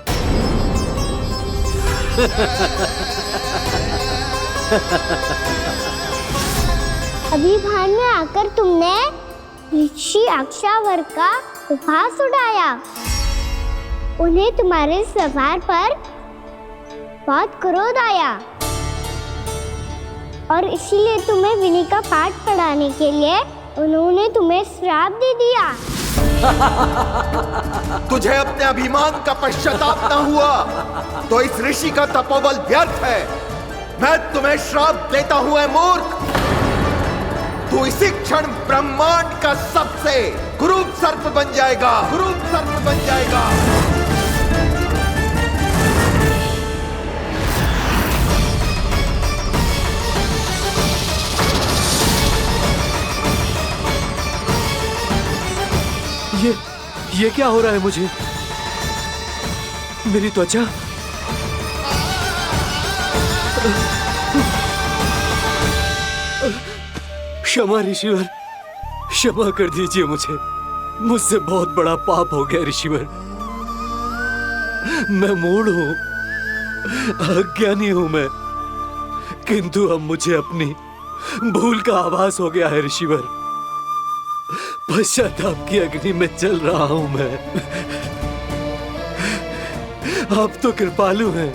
Speaker 9: अभी भान में आकर तुमने ऋषि अक्षावर का उपहास उड़ाया। उन्हें तुम्हारे सवार पर बहुत क्रोध आया और इसीलिए तुम्हें विनय का पाठ पढ़ाने के लिए उन्होंने तुम्हें श्राप दे दिया।
Speaker 10: तुझे अपने अभिमान का पश्चाताप न हुआ तो इस ऋषि का तपोबल व्यर्थ है। मैं तुम्हें श्राप देता हूं ऐ मूर्ख। तू इसी क्षण ब्रह्मांड का सबसे कुरूप सर्प बन जाएगा, कुरूप सर्प बन जाएगा।
Speaker 14: ये क्या हो रहा है मुझे? मेरी त्वचा क्षमा ऋषिवर, क्षमा कर दीजिए मुझे। मुझसे बहुत बड़ा पाप हो गया ऋषिवर। मैं मूढ़ हूं, अज्ञानी हूं मैं, किंतु अब मुझे अपनी भूल का आभास हो गया है ऋषिवर। पश्चाताप की अग्नि में जल रहा हूं मैं। आप तो कृपालु हैं,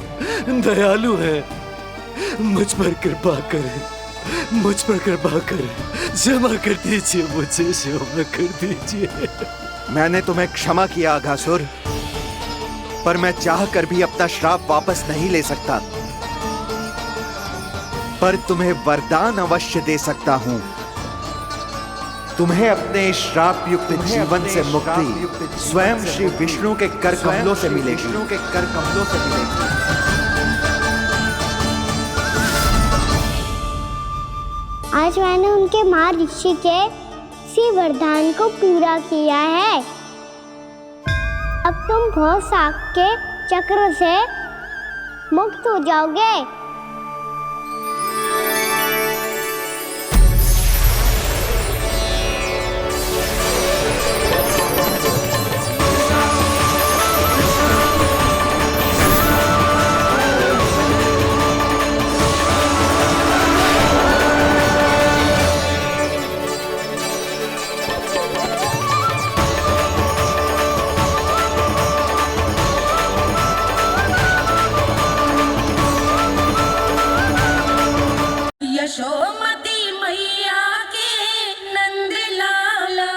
Speaker 14: दयालु हैं, मुझ पर कृपा करें, मुझ पर कृपा करें, क्षमा कर दीजिए मुझे, क्षमा कर दीजिए।
Speaker 10: मैंने तुम्हें क्षमा किया अघासुर, पर मैं चाहकर भी अपना श्राप वापस नहीं ले सकता। पर तुम्हें वरदान अवश्य दे सकता हूं। तुम्हें अपने श्राप युक्त जीवन से मुक्ति स्वयं श्री विष्णु के कर कमलों से मिलेगी।
Speaker 9: आज मैंने उनके माँ ऋषि के इसी वरदान को पूरा किया है। अब तुम भव साग के चक्र से मुक्त हो जाओगे।
Speaker 2: यशोमती मैया के नंद लाला।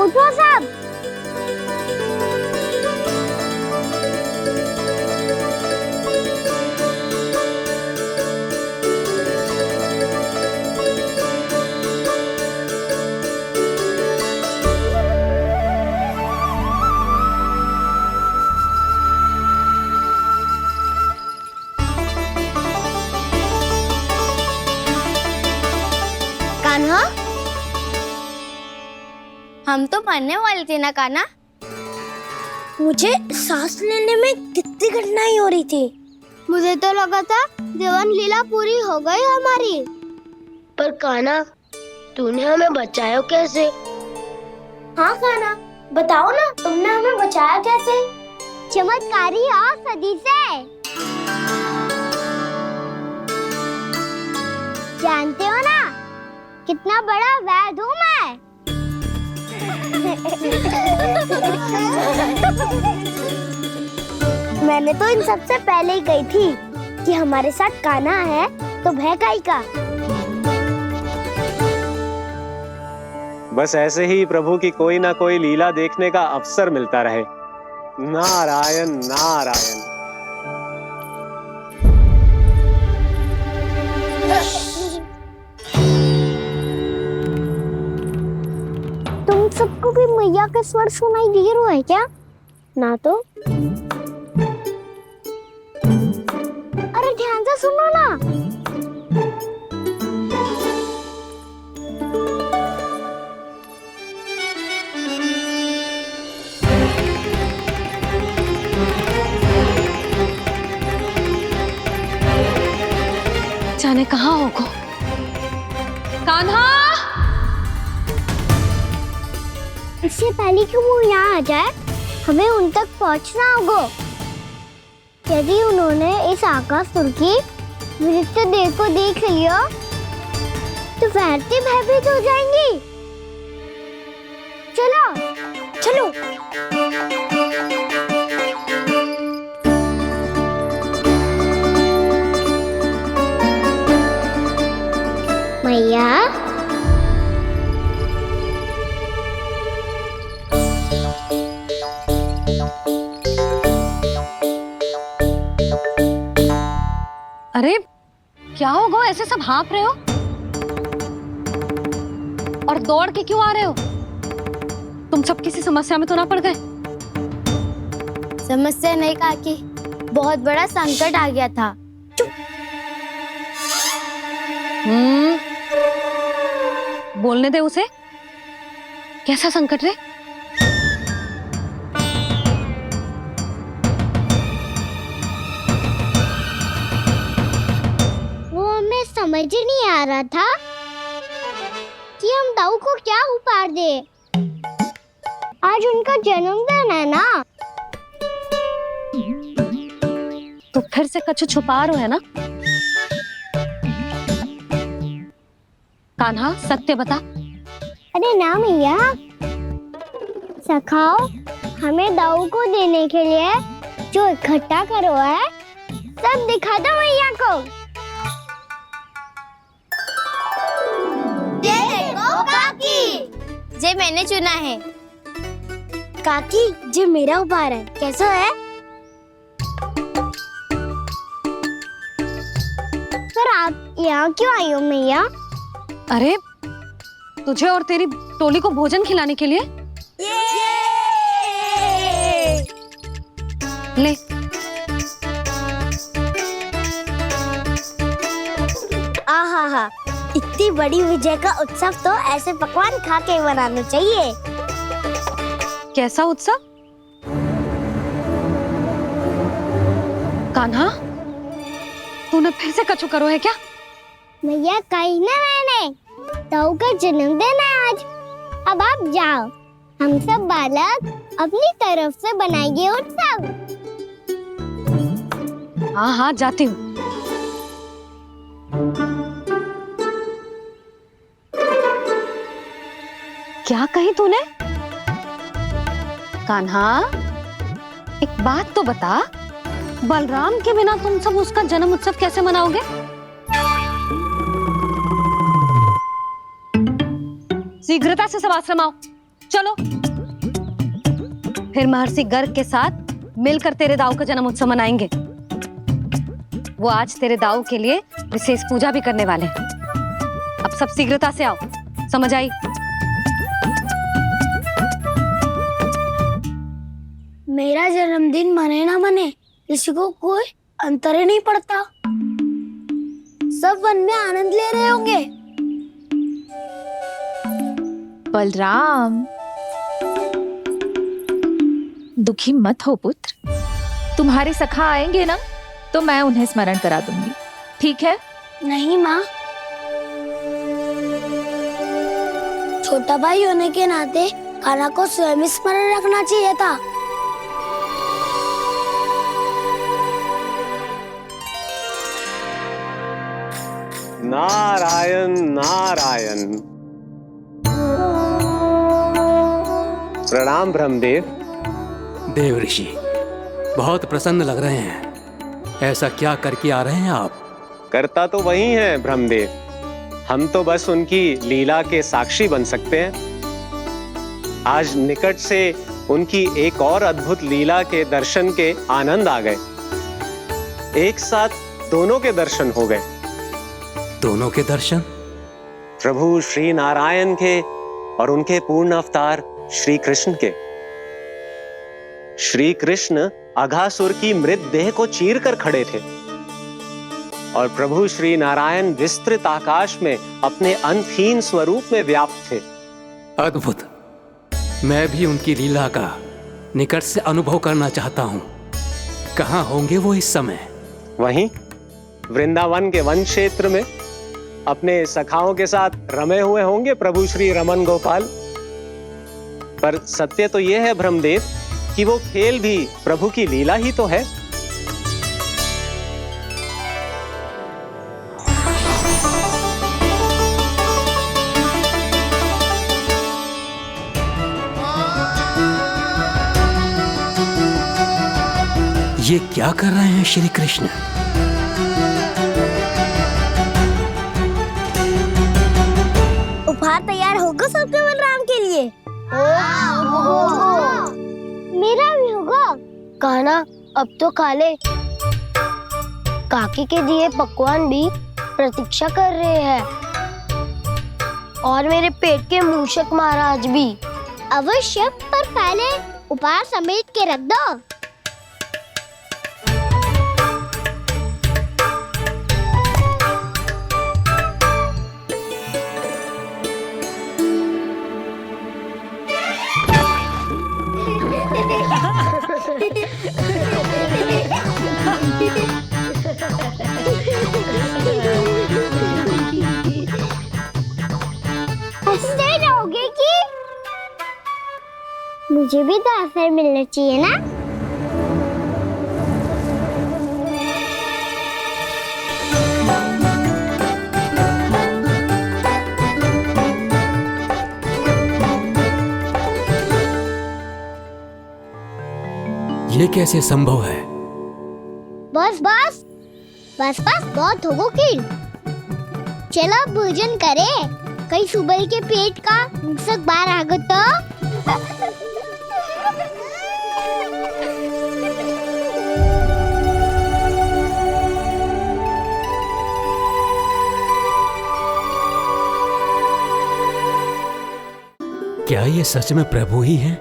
Speaker 9: उठो सब। कान्हा, हम तो मरने वाले थे ना कान्हा। मुझे सांस लेने में कितनी कठिनाई हो रही थी। मुझे तो लगा था जीवन लीला पूरी हो गई हमारी। पर कान्हा, तूने हमें बचाया कैसे? हाँ कान्हा, बताओ ना, तुमने हमें बचाया कैसे? चमत्कारी औषधि से। जानते हो ना कितना बड़ा वैद्य हूँ मैं। मैंने तो इन सबसे पहले ही कही थी कि हमारे साथ कान्हा है तो भय काई का।
Speaker 15: बस ऐसे ही प्रभु की कोई ना कोई लीला देखने का अवसर मिलता रहे। नारायण नारायण।
Speaker 9: तुम सबको भी मैया के स्वर सुनाई दे रहा है क्या? ना तो। अरे ध्यान से सुनो ना।
Speaker 1: जाने कहाँ होगा कान्हा।
Speaker 9: इससे पहले कि वो यहाँ आ जाए, हमें उन तक पहुँचना होगा। यदि उन्होंने इस आकासुर की नृत्य देह को देख लिया तो वैरती भयभीत हो जाएंगी। चलो चलो। मैया,
Speaker 1: अरे क्या होगा, ऐसे सब हाँफ रहे हो और दौड़ के क्यों आ रहे हो? तुम सब किसी समस्या में तो ना पड़ गए?
Speaker 9: समस्या नहीं काकी, बहुत बड़ा संकट आ गया था।
Speaker 1: बोलने दे उसे। कैसा संकट रे?
Speaker 9: वो समझ ही नहीं आ रहा था कि हम दाऊ को क्या उपहार दे। आज उनका जन्मदिन है ना।
Speaker 1: तो फिर से कछु छुपा रहे है ना? कान्हा सत्य बता।
Speaker 9: अरे ना मैया, सखाओ हमें दाऊ को देने के लिए जो इकट्ठा करो है सब दिखा दो मैया को। ये देखो काकी, जे मैंने चुना है। काकी जे मेरा उपहार है, कैसा है? पर आप यहाँ क्यों आई हो मैया?
Speaker 1: अरे तुझे और तेरी टोली को भोजन खिलाने के लिए। ले
Speaker 9: आहा, इतनी बड़ी विजय का उत्सव तो ऐसे पकवान खा के मनाना चाहिए।
Speaker 1: कैसा उत्सव? कान्हा तूने फिर से कछु करो है क्या?
Speaker 9: मैया कही ना मैंने, दाऊ का जन्मदिन है आज। अब आप जाओ, हम सब बालक अपनी तरफ से बनाएंगे उत्सव।
Speaker 1: हाँ हाँ जाती हूँ। क्या कही तूने? कान्हा एक बात तो बता, बलराम के बिना तुम सब उसका जन्म उत्सव कैसे मनाओगे? शीघ्रता से सब आश्रम आओ, चलो। फिर महर्षि गर्ग के साथ मिलकर तेरे दाऊ का जन्म उत्सव मनाएंगे। वो आज तेरे दाऊ के लिए विशेष पूजा भी करने वाले हैं। अब सब शीघ्रता से आओ, समझ आई?
Speaker 9: मेरा जन्मदिन मने ना मने, किसी को कोई अंतर ही नहीं पड़ता। सब वन में आनंद ले रहे होंगे।
Speaker 11: बलराम, दुखी मत हो पुत्र। तुम्हारे सखा आएंगे ना तो मैं उन्हें स्मरण करा दूंगी, ठीक है?
Speaker 9: नहीं माँ, छोटा भाई होने के नाते कान्हा को स्वयं स्मरण रखना चाहिए था।
Speaker 15: नारायण नारायण। प्रणाम ब्रह्मदेव।
Speaker 14: देव ऋषि बहुत प्रसन्न लग रहे हैं। ऐसा क्या करके आ रहे हैं आप?
Speaker 15: करता तो वही है ब्रह्मदेव, हम तो बस उनकी लीला के साक्षी बन सकते हैं। आज निकट से उनकी एक और अद्भुत लीला के दर्शन के आनंद आ गए। एक साथ दोनों के दर्शन हो गए।
Speaker 14: दोनों के दर्शन?
Speaker 15: प्रभु श्री नारायण के और उनके पूर्ण अवतार श्री कृष्ण के। श्री कृष्ण अघासुर की मृत देह को चीर कर खड़े थे और प्रभु श्री नारायण विस्तृत आकाश में अपने अंतहीन स्वरूप में व्याप्त थे।
Speaker 14: अद्भुत। मैं भी उनकी लीला का निकट से अनुभव करना चाहता हूँ। कहाँ होंगे वो इस समय?
Speaker 15: वहीं वृंदावन के वन क्षेत्र में अपने सखाओं के साथ रमे हुए होंगे प्रभु श्री रमन गोपाल। पर सत्य तो यह है ब्रह्मदेव कि वो खेल भी प्रभु की लीला ही तो है।
Speaker 14: ये क्या कर रहे हैं श्री कृष्ण?
Speaker 9: उपहार तैयार होगा सबके बलराम के लिए? मेरा भी होगा। कहना अब तो खा ले। काकी के दिए पकवान भी प्रतीक्षा कर रहे हैं और मेरे पेट के मूषक महाराज भी। अवश्य, पर पहले उपहार समेट के रख दो। मुझे भी तो अवसर मिलना चाहिए ना।
Speaker 14: ये कैसे संभव है?
Speaker 9: बस बस बस बस बहुत हो गई। चलो अब भोजन करे, कहीं सुबह के पेट का मुसक बाहर आ गया तो।
Speaker 14: क्या ये सच में प्रभु ही हैं?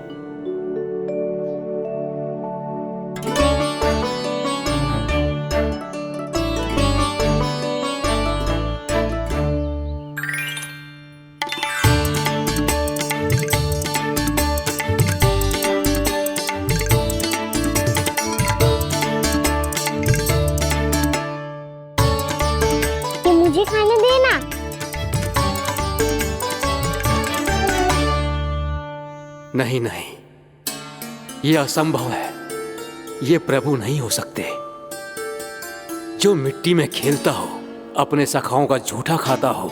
Speaker 9: मुझे खाने देना।
Speaker 14: नहीं नहीं, ये असंभव है। ये प्रभु नहीं हो सकते। जो मिट्टी में खेलता हो, अपने सखाओं का झूठा खाता हो,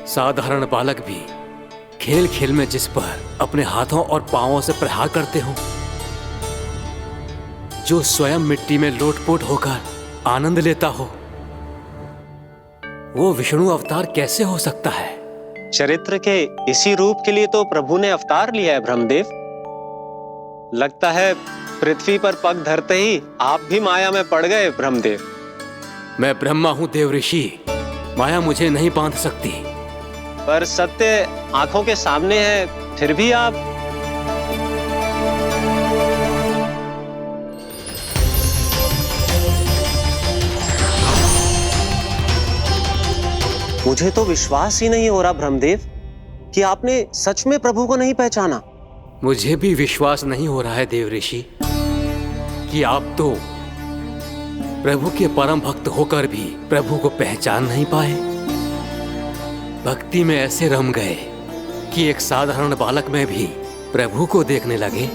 Speaker 14: साधारण बालक भी खेल खेल में जिस पर अपने हाथों और पांवों से प्रहार करते हो, जो स्वयं मिट्टी में लोटपोट होकर आनंद लेता हो, वो विष्णु अवतार कैसे हो सकता है?
Speaker 15: चरित्र के इसी रूप के लिए तो प्रभु ने अवतार लिया है ब्रह्मदेव। लगता है पृथ्वी पर पग धरते ही आप भी माया में पड़ गए ब्रह्मदेव।
Speaker 14: मैं ब्रह्मा हूं देव ऋषि, माया मुझे नहीं बांध सकती।
Speaker 15: पर सत्य आंखों के सामने है, फिर भी आप। मुझे तो विश्वास ही नहीं हो रहा ब्रह्मदेव कि आपने सच में प्रभु को नहीं पहचाना।
Speaker 14: मुझे भी विश्वास नहीं हो रहा है देव ऋषि कि आप तो प्रभु के परम भक्त होकर भी प्रभु को पहचान नहीं पाए। भक्ति में ऐसे रम गए कि एक साधारण बालक में भी प्रभु को देखने लगे।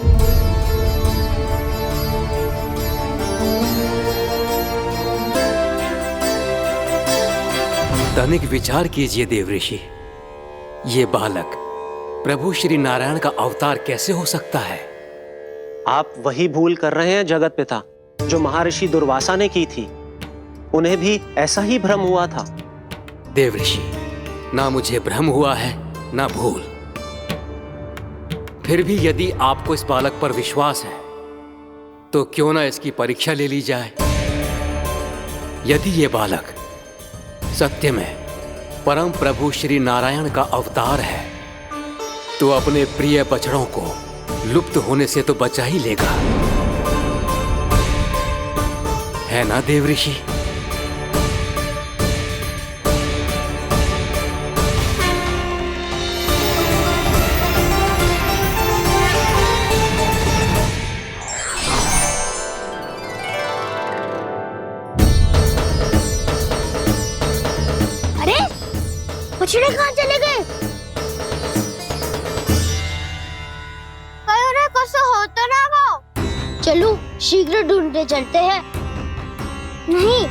Speaker 14: तनिक विचार कीजिए देव ऋषि, ये बालक प्रभु श्री नारायण का अवतार कैसे हो सकता है?
Speaker 15: आप वही भूल कर रहे हैं जगत पिता जो महर्षि दुर्वासा ने की थी। उन्हें भी ऐसा ही भ्रम हुआ था।
Speaker 14: देव ऋषि, ना मुझे भ्रम हुआ है ना भूल। फिर भी यदि आपको इस बालक पर विश्वास है तो क्यों ना इसकी परीक्षा ले ली जाए। यदि ये बालक सत्य में परम प्रभु श्री नारायण का अवतार है तो अपने प्रिय बछड़ों को लुप्त होने से तो बचा ही लेगा, है ना देव ऋषि?
Speaker 9: बछड़े कहाँ चले गए? हो तो ना वो। चलो शीघ्र ढूंढते चलते हैं। नहीं,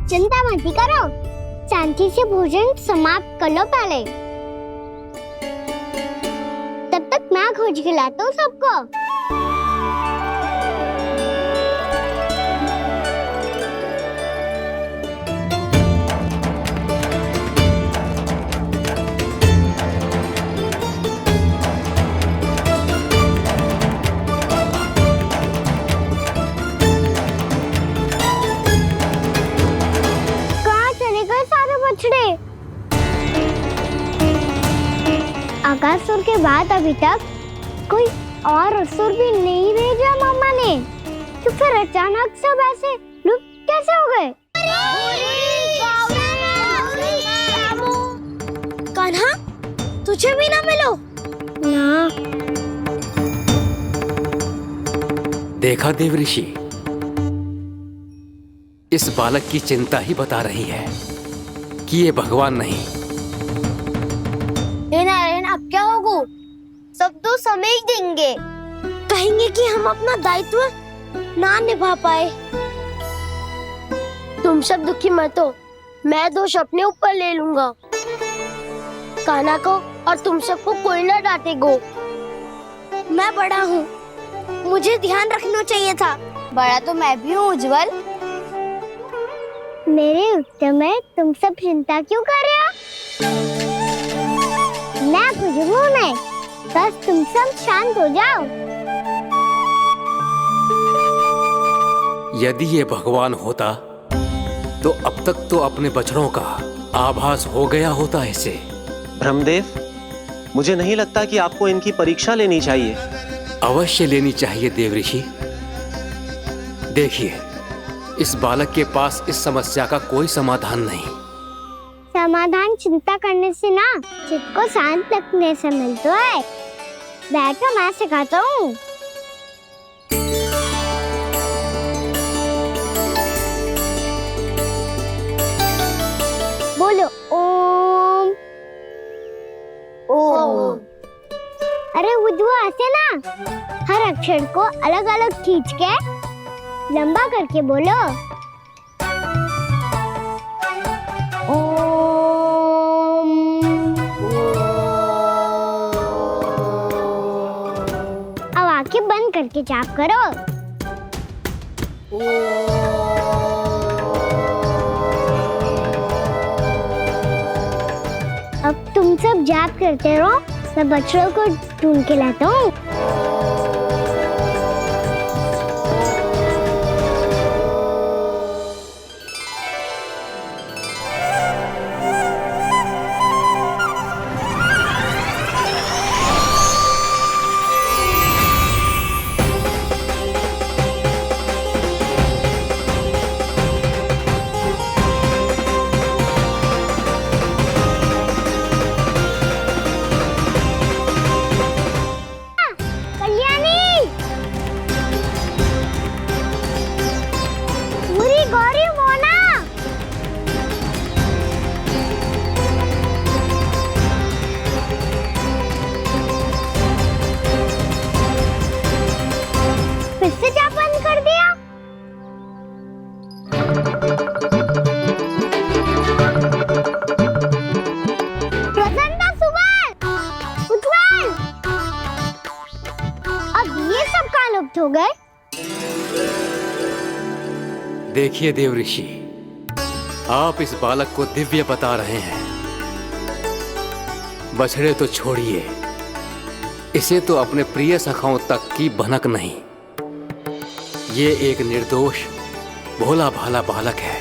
Speaker 9: चिंता मत करो, शांति से भोजन समाप्त कर लो पहले। तब तक मैं खोज के लाता हूँ सबको। अगासुर के बाद अभी तक कोई और असुर भी नहीं भेजा मम्मा ने, तो फिर अचानक सब ऐसे लुप्त कैसे हो गए? कान्हा, तुझे भी ना मिलो ना।
Speaker 14: देखा देव ऋषि, इस बालक की चिंता ही बता रही है कि ये भगवान नहीं।
Speaker 9: नारायण, अब क्या होगा? सब तो समय ही देंगे, कहेंगे कि हम अपना दायित्व ना निभा पाए। तुम सब दुखी मत हो, मैं दोष अपने ऊपर ले लूंगा। कान्हा को और तुम सबको कोई ना डांटेगो। मैं बड़ा हूँ, मुझे ध्यान रखना चाहिए था। बड़ा तो मैं भी हूँ उज्जवल। मेरे उत्तर में तुम सब चिंता क्यों कर रहे हो? मैं कुछ हूँ नहीं, बस तुम सब शांत हो जाओ।
Speaker 14: यदि ये भगवान होता तो अब तक तो अपने बछड़ों का आभास हो गया होता इसे।
Speaker 15: ब्रह्मदेव, मुझे नहीं लगता कि आपको इनकी परीक्षा लेनी चाहिए।
Speaker 14: अवश्य लेनी चाहिए देवऋषि। देखिए, इस बालक के पास इस समस्या का कोई समाधान नहीं।
Speaker 9: समाधान चिंता करने से ना, चित्त को शांत रखने से मिलता है। बैठो, मैं सिखाता हूँ। बोलो ओम। ओम। अरे उज्जवल, ऐसे ना हर अक्षर को अलग अलग खींच के लंबा करके बोलो। ओम। अब आंखें बंद करके जाप करो। अब तुम सब जाप करते रहो, मैं बच्चों को ढूंढ के लाता हूँ। हो गए।
Speaker 14: देखिए देवऋषि, आप इस बालक को दिव्य बता रहे हैं। बछड़े तो छोड़िए, इसे तो अपने प्रिय सखाओं तक की भनक नहीं। ये एक निर्दोष भोला भाला बालक है,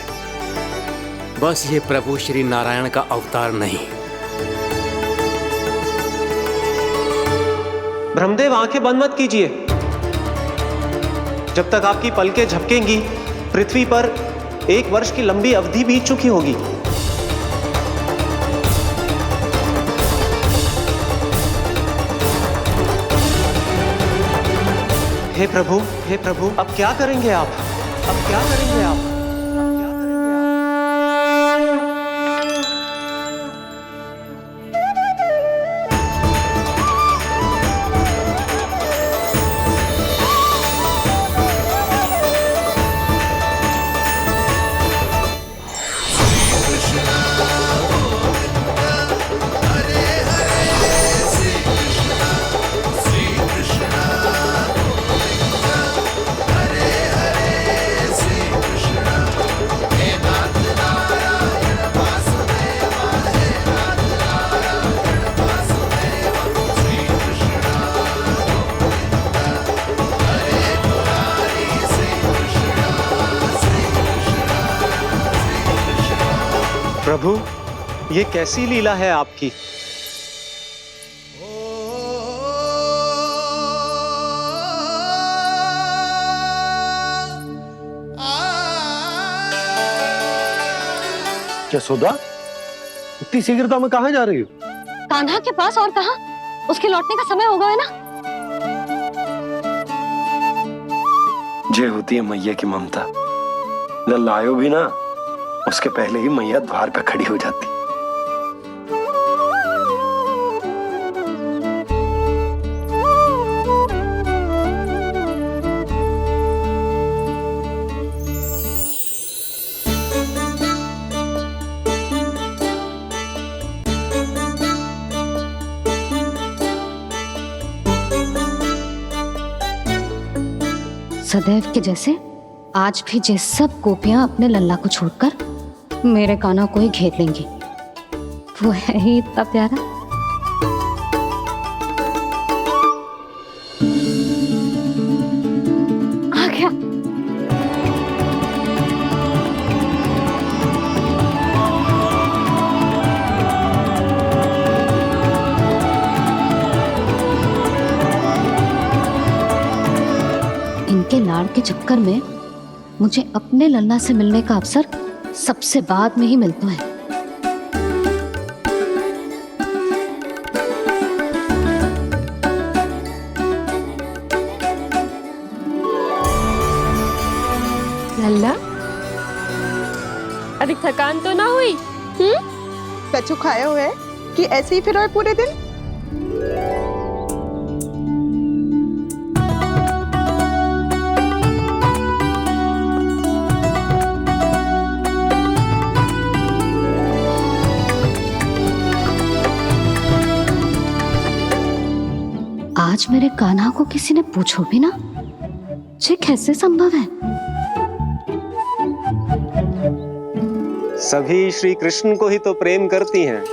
Speaker 14: बस ये प्रभु श्री नारायण का अवतार नहीं।
Speaker 15: ब्रह्मदेव, आंखें बंद मत कीजिए। जब तक आपकी पलकें झपकेंगी, पृथ्वी पर 1 वर्ष की लंबी अवधि बीत चुकी होगी। हे प्रभु, अब क्या करेंगे आप? अब क्या करेंगे आप? प्रभु, ये कैसी लीला है आपकी?
Speaker 7: यशोदा, इतनी शीघ्रता में कहाँ जा रही हो?
Speaker 1: कान्हा के पास, और कहाँ? उसके लौटने का समय हो गया है ना।
Speaker 16: जे होती है मैया की ममता, जब लायो भी ना, उसके पहले ही मैया द्वार पे खड़ी हो जाती।
Speaker 1: सदैव के जैसे आज भी ये सब गोपियां अपने लल्ला को छोड़कर मेरे कान्हा को ही घेर लेंगी। वो है ही इतना प्यारा। आ गया। इनके लाड़ के चक्कर में मुझे अपने लल्ला से मिलने का अवसर सबसे बाद में ही मिलता है।
Speaker 17: लल्ला, अधिक थकान तो ना हुई?
Speaker 12: कछु खाया हुआ है कि ऐसे ही फिर पूरे दिन?
Speaker 1: आज मेरे कान्हा को किसी ने पूछो भी ना, ये कैसे संभव है?
Speaker 15: सभी श्री कृष्ण को ही तो प्रेम करती हैं,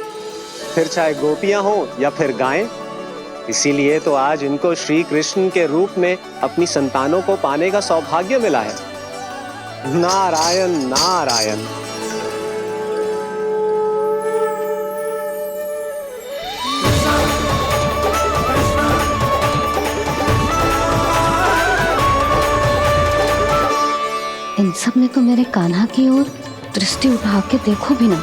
Speaker 15: फिर चाहे गोपियां हो या फिर गायें। इसीलिए तो आज इनको श्री कृष्ण के रूप में अपनी संतानों को पाने का सौभाग्य मिला है। नारायण नारायण।
Speaker 1: इन सब ने तो मेरे कान्हा की ओर दृष्टि उठा के देखो भी ना।